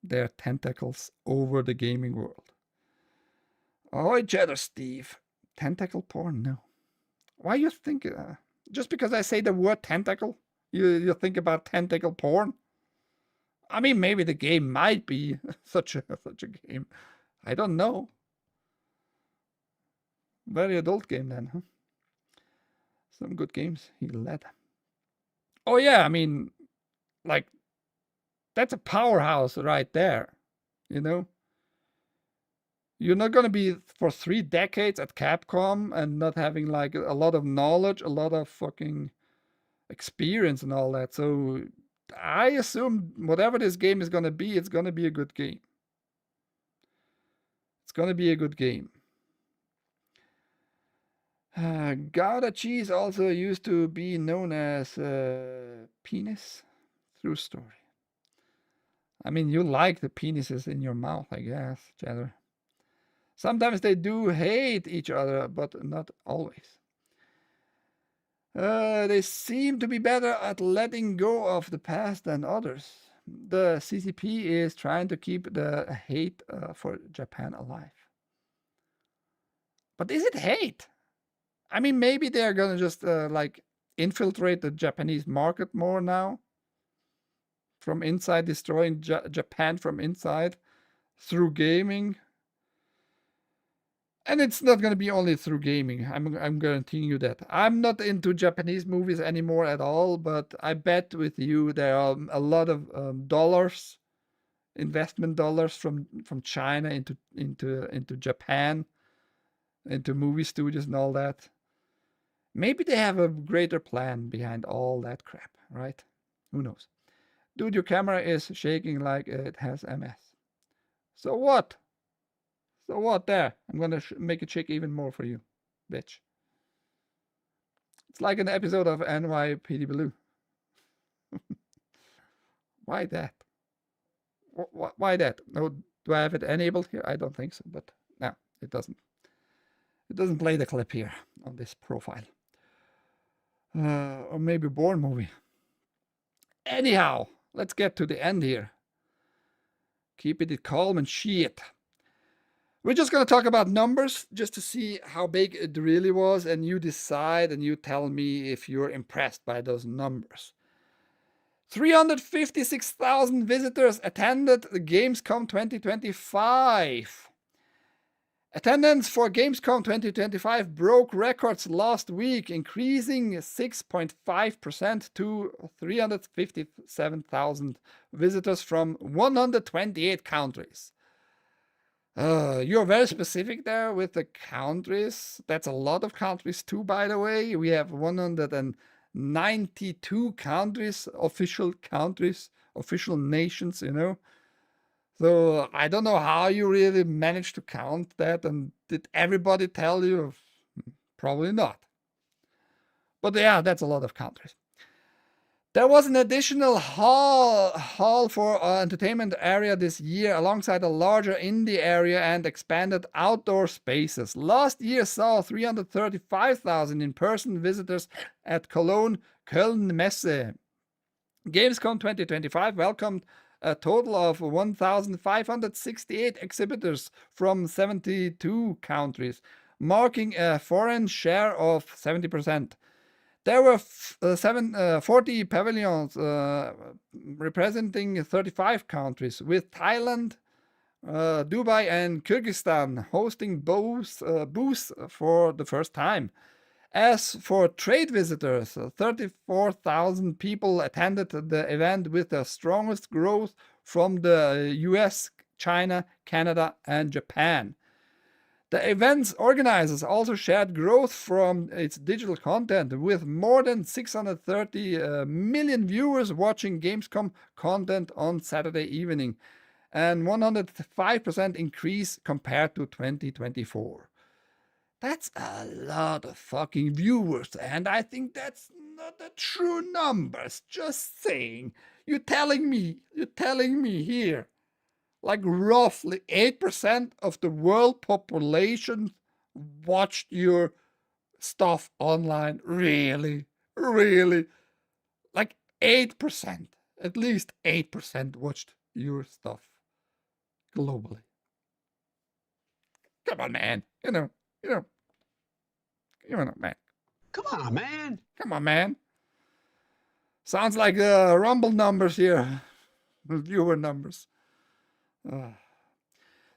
their tentacles over the gaming world. Oh, Cheddar Steve. Tentacle porn? No. Why you think, just because I say the word tentacle, you think about tentacle porn? I mean, maybe the game might be such a game. I don't know. Very adult game then, huh? Some good games he led. Oh yeah, I mean, like, that's a powerhouse right there, you know? You're not going to be for 3 decades at Capcom and not having like a lot of knowledge, a lot of fucking experience and all that. So I assume whatever this game is going to be, it's going to be a good game. It's going to be a good game. Gouda cheese also used to be known as penis. True story. I mean, you like the penises in your mouth, I guess, Cheddar. Sometimes they do hate each other, but not always. They seem to be better at letting go of the past than others. The CCP is trying to keep the hate for Japan alive. But is it hate? I mean, maybe they're gonna just like infiltrate the Japanese market more now from inside, destroying Japan from inside through gaming. And it's not going to be only through gaming. I'm guaranteeing you that. I'm not into Japanese movies anymore at all, but I bet with you there are a lot of dollars, investment dollars from China into Japan, into movie studios and all that. Maybe they have a greater plan behind all that crap, right? Who knows? Dude, your camera is shaking like it has MS. So what? So what there? I'm gonna make it shake even more for you, bitch. It's like an episode of NYPD Blue. Why that? Why that? No, do I have it enabled here? I don't think so, but no, it doesn't. It doesn't play the clip here on this profile. Or maybe Bourne movie. Anyhow, let's get to the end here. Keep it calm and shit. We're just going to talk about numbers just to see how big it really was, and you decide and you tell me if you're impressed by those numbers. 356,000 visitors attended the Gamescom 2025. Attendance for Gamescom 2025 broke records last week, increasing 6.5% to 357,000 visitors from 128 countries. You're very specific there with the countries. That's a lot of countries too, by the way. We have 192 countries, official nations, you know. So I don't know how you really managed to count that, and did everybody tell you? Probably not. But yeah, that's a lot of countries. There was an additional hall for entertainment area this year, alongside a larger indie area and expanded outdoor spaces. Last year saw 335,000 in-person visitors at Köln Messe. Gamescom 2025 welcomed a total of 1,568 exhibitors from 72 countries, marking a foreign share of 70%. There were 40 pavilions representing 35 countries, with Thailand, Dubai, and Kyrgyzstan hosting booths for the first time. As for trade visitors, 34,000 people attended the event, with the strongest growth from the US, China, Canada, and Japan. The event's organizers also shared growth from its digital content, with more than 630 million viewers watching Gamescom content on Saturday evening, and 105% increase compared to 2024. That's a lot of fucking viewers, and I think that's not the true numbers. Just saying. You're telling me here, like roughly 8% of the world population watched your stuff online. Really? Like 8%. At least 8% watched your stuff globally. Come on, man. You know, man. Come on, man. Come on, man. Sounds like Rumble numbers here. Viewer numbers.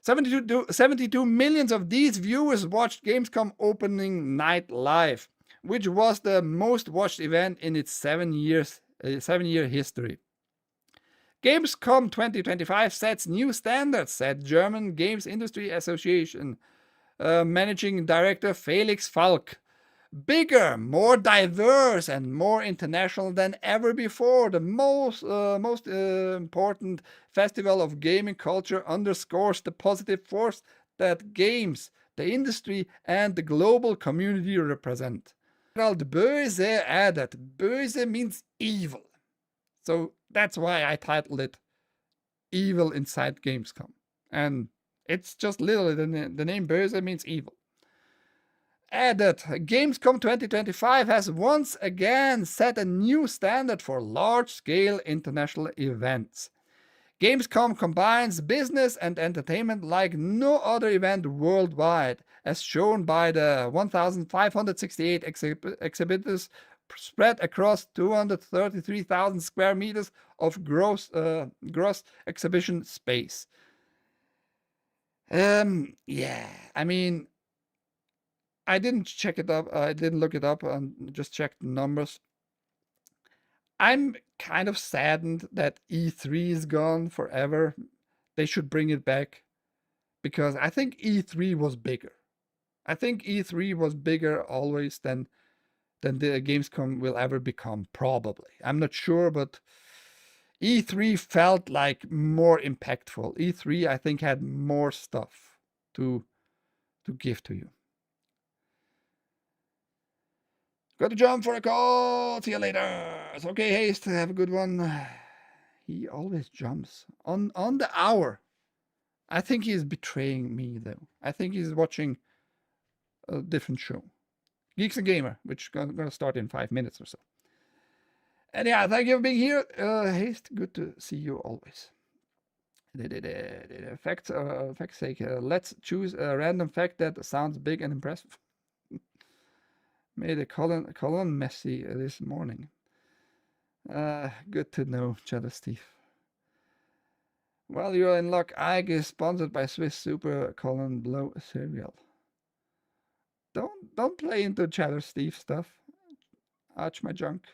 72 millions of these viewers watched Gamescom opening night live, which was the most watched event in its 7-year history. Gamescom 2025 sets new standards, said German Games Industry Association Managing Director Felix Falk. Bigger, more diverse, and more international than ever before, the most important festival of gaming culture underscores the positive force that games, the industry, and the global community represent. Gerald Böse added, Böse means evil. So that's why I titled it Evil Inside Gamescom. And it's just literally the name Böse means evil. Added, Gamescom 2025 has once again set a new standard for large-scale international events. Gamescom combines business and entertainment like no other event worldwide, as shown by the 1,568 exhibitors spread across 233,000 square meters of gross exhibition space. Yeah, I mean, I didn't check it up. I didn't look it up and just checked the numbers. I'm kind of saddened that E3 is gone forever. They should bring it back because I think E3 was bigger. I think E3 was bigger always than the Gamescom will ever become, probably. I'm not sure, but E3 felt like more impactful. E3, I think, had more stuff to give to you. Got to jump for a call. See you later. It's okay, Haste. Have a good one. He always jumps on the hour. I think he's betraying me, though. I think he's watching a different show. Geeks and Gamer, which is going to start in 5 minutes or so. And yeah, thank you for being here. Haste, good to see you always. Facts sake, let's choose a random fact that sounds big and impressive. Made a colon messy this morning. Good to know, Cheddar Steve. Well, you're in luck. IGE is sponsored by Swiss Super Blow cereal. Don't play into Cheddar Steve stuff. Arch my junk.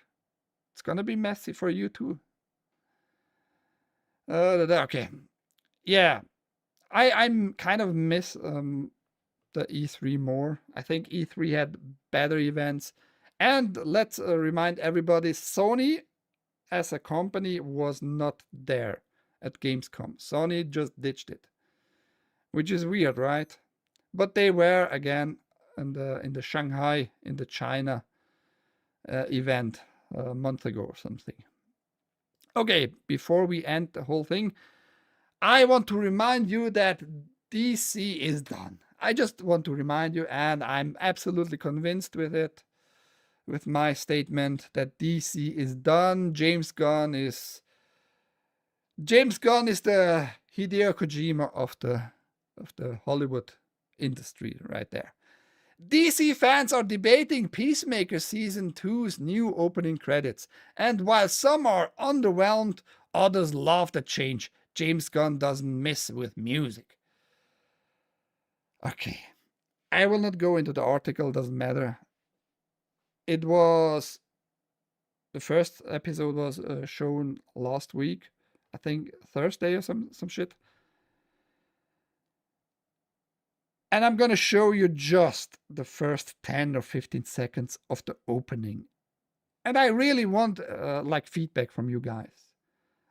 It's gonna be messy for you too. Okay. Yeah. I'm kind of miss the E3 more. I think E3 had better events. And let's remind everybody, Sony as a company was not there at Gamescom. Sony just ditched it, which is weird, right? But they were again in the Shanghai, in the China event a month ago or something. Okay, before we end the whole thing, I want to remind you that DC is done. I just want to remind you, and I'm absolutely convinced with it, with my statement that DC is done. James Gunn is the Hideo Kojima of the Hollywood industry right there. DC fans are debating Peacemaker Season 2's new opening credits, and while some are underwhelmed, others love the change. James Gunn doesn't mess with music. Okay, I will not go into the article, doesn't matter. It was, the first episode was shown last week, I think Thursday or some shit. And I'm gonna show you just the first 10 or 15 seconds of the opening. And I really want like feedback from you guys.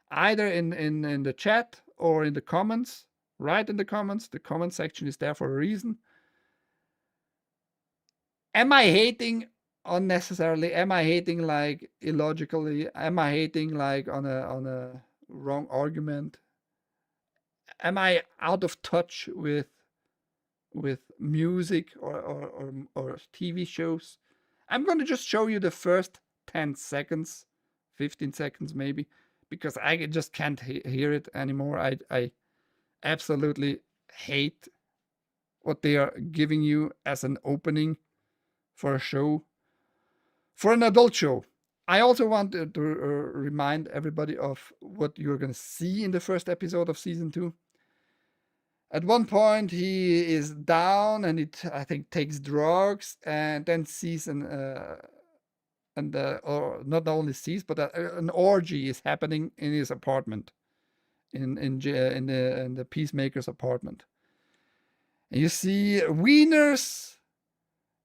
Either in the chat or in the comments. Write in the comments. The comment section is there for a reason. Am I hating unnecessarily? Am I hating like illogically? Am I hating like on a wrong argument? Am I out of touch with music or TV shows? I'm going to just show you the first 10 seconds, 15 seconds maybe, because I just can't hear it anymore. I absolutely hate what they are giving you as an opening for a show, for an adult show. I also want to remind everybody of what you're going to see in the first episode of Season 2. At one point, he is down and I think takes drugs, and then sees or not only sees, but an orgy is happening in his apartment, in the Peacemaker's apartment. And you see wieners,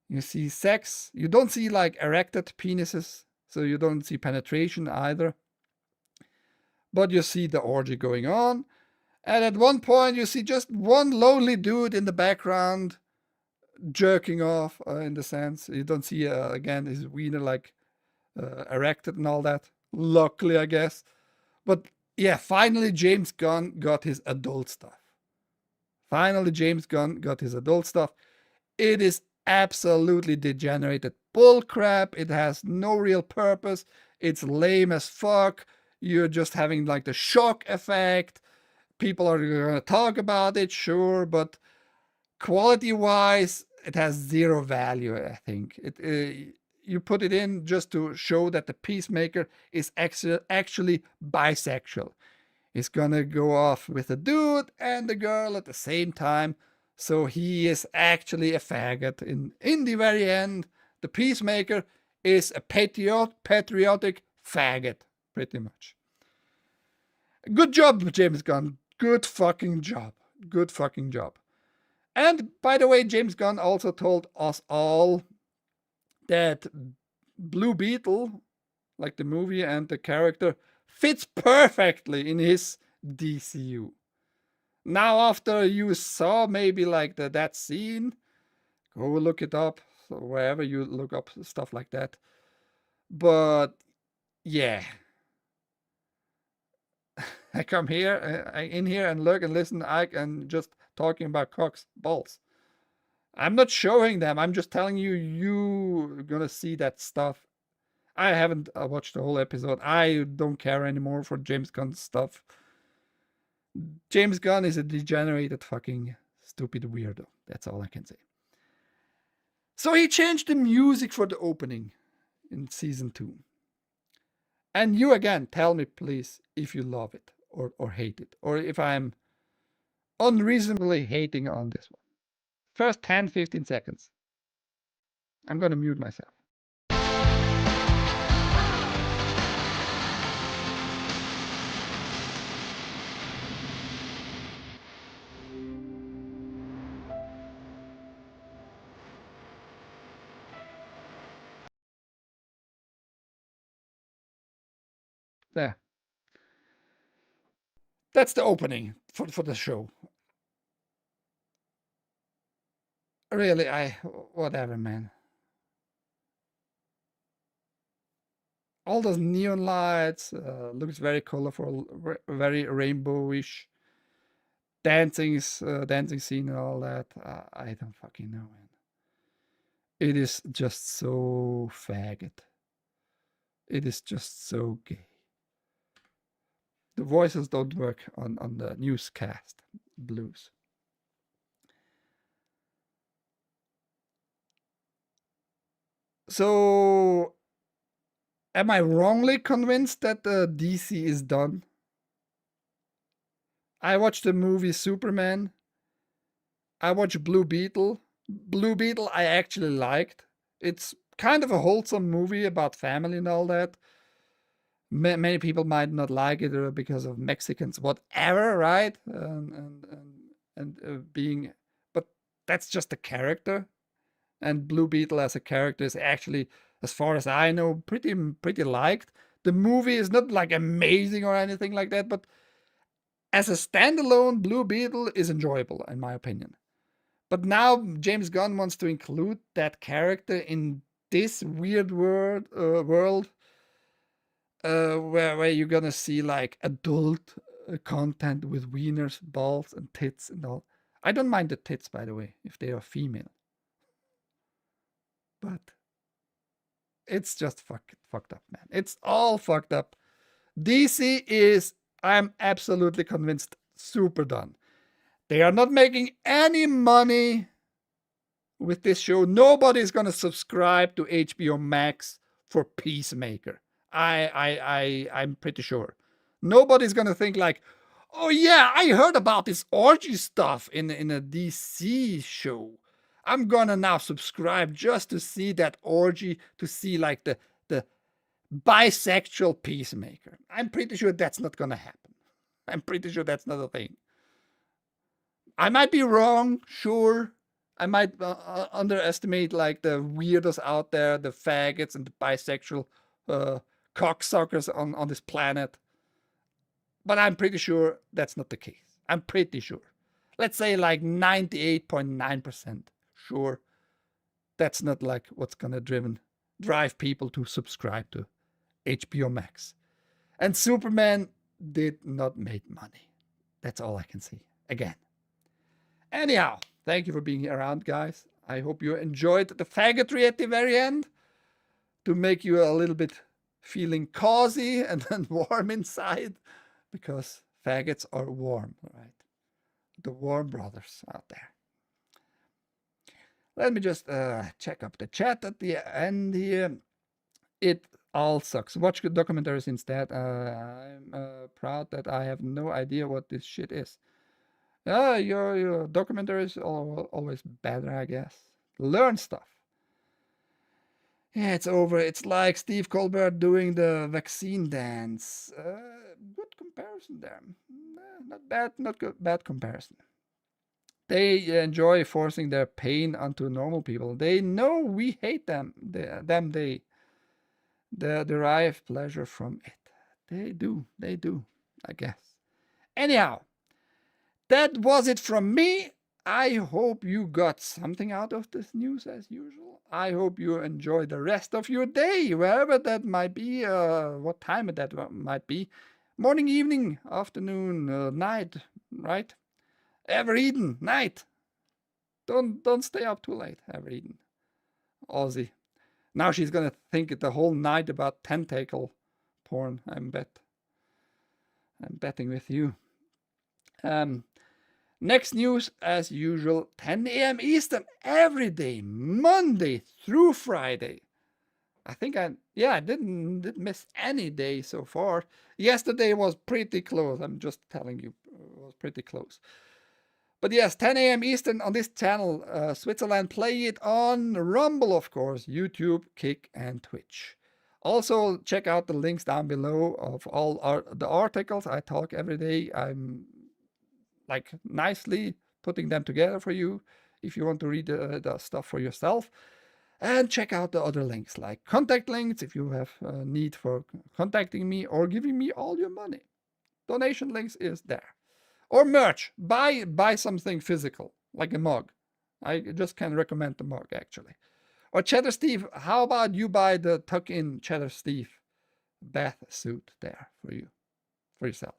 you see sex. You don't see like erected penises, so you don't see penetration either. But you see the orgy going on. And at one point, you see just one lonely dude in the background jerking off, in the sense. You don't see, again, his wiener like erected and all that. Luckily, I guess. But yeah, finally, James Gunn got his adult stuff. Finally, James Gunn got his adult stuff. It is absolutely degenerated bullcrap. It has no real purpose. It's lame as fuck. You're just having like the shock effect. People are going to talk about it, sure, but quality-wise, it has zero value, I think. You put it in just to show that the Peacemaker is actually bisexual. He's gonna go off with a dude and a girl at the same time. So he is actually a faggot. In the very end, the Peacemaker is a patriotic faggot, pretty much. Good job, James Gunn. Good fucking job. Good fucking job. And by the way, James Gunn also told us all that Blue Beetle, like the movie and the character, fits perfectly in his DCU. Now, after you saw maybe like that scene, go look it up, so wherever you look up stuff like that. But yeah, I come here, in here and look and listen. I'm just talking about cocks, balls. I'm not showing them. I'm just telling you, you're gonna see that stuff. I haven't watched the whole episode. I don't care anymore for James Gunn's stuff. James Gunn is a degenerated fucking stupid weirdo. That's all I can say. So he changed the music for the opening in season 2. And you again, tell me please if you love it or hate it, or if I'm unreasonably hating on this one. First 10-15 seconds. I'm gonna mute myself. There. That's the opening for the show. Really, whatever, man. All those neon lights, looks very colorful, very rainbowish. Dancing scene and all that. I don't fucking know, man. It is just so faggot. It is just so gay. The voices don't work on the newscast blues. So, am I wrongly convinced that DC is done? I watched the movie Superman. I watched Blue Beetle. Blue Beetle I actually liked. It's kind of a wholesome movie about family and all that. Many people might not like it because of Mexicans, whatever, right? Being, but that's just a character. And Blue Beetle as a character is actually, as far as I know, pretty liked. The movie is not like amazing or anything like that, but as a standalone, Blue Beetle is enjoyable in my opinion. But now James Gunn wants to include that character in this weird world where you're gonna see like adult content with wieners, balls, and tits and all. I don't mind the tits, by the way, if they are female. But it's just fucked up, man. It's all fucked up. DC is, I'm absolutely convinced, super done. They are not making any money with this show. Nobody's gonna subscribe to HBO Max for Peacemaker. I'm pretty sure. Nobody's gonna think like, oh yeah, I heard about this orgy stuff in a DC show. I'm gonna now subscribe just to see that orgy, to see like the bisexual Peacemaker. I'm pretty sure that's not gonna happen. I'm pretty sure that's not a thing. I might be wrong, sure. I might underestimate like the weirdos out there, the faggots and the bisexual cocksuckers on this planet. But I'm pretty sure that's not the case. I'm pretty sure. Let's say like 98.9% sure that's not like what's gonna drive people to subscribe to HBO Max. And Superman did not make money. That's all I can say. Again. Anyhow, thank you for being around, guys. I hope you enjoyed the faggotry at the very end to make you a little bit feeling cozy and then warm inside, because faggots are warm, right? The warm brothers out there. Let me just check up the chat at the end here. It all sucks. Watch the documentaries instead. I'm proud that I have no idea what this shit is. Your documentaries are always better, I guess. Learn stuff. Yeah, it's over. It's like Steve Colbert doing the vaccine dance. Good comparison there. Not bad, not good, bad comparison. They enjoy forcing their pain onto normal people. They know we hate them. They derive pleasure from it. They do, I guess. Anyhow, that was it from me. I hope you got something out of this news as usual. I hope you enjoy the rest of your day, wherever that might be, what time that might be. Morning, evening, afternoon, night, right? Ever eaten, night. Don't stay up too late, ever eaten. Aussie. Now she's gonna think the whole night about tentacle porn, I'm betting with you. Next news, as usual, 10 a.m. Eastern every day, Monday through Friday. I think I didn't miss any day so far. Yesterday was pretty close. I'm just telling you, it was pretty close. But yes, 10 a.m. Eastern on this channel, Switzerland.playit on Rumble, of course, YouTube, Kick, and Twitch. Also, check out the links down below of all the articles I talk every day. I'm like nicely putting them together for you if you want to read the stuff for yourself. And check out the other links, like contact links if you have a need for contacting me or giving me all your money. Donation links is there. Or merch. Buy something physical, like a mug. I just can recommend the mug, actually. Or Cheddar Steve, how about you buy the tuck-in Cheddar Steve bath suit there for you, for yourself.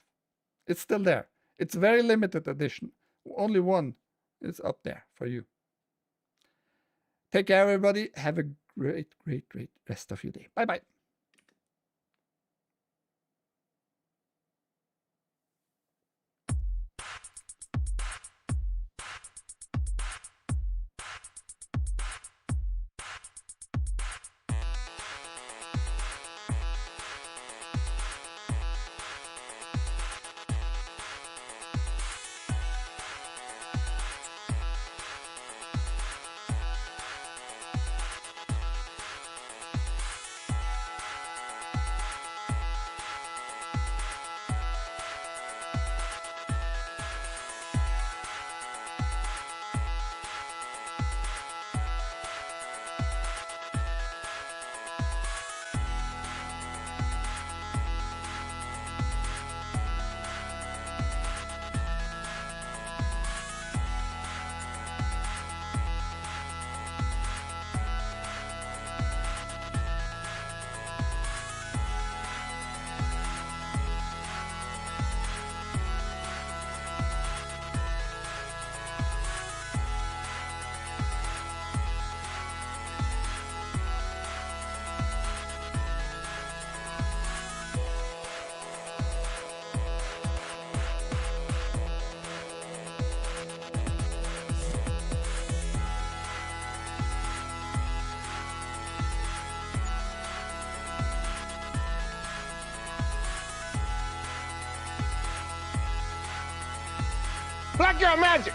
It's still there. It's very limited edition. Only one is up there for you. Take care, everybody. Have a great, great, great rest of your day. Bye-bye. Black girl magic.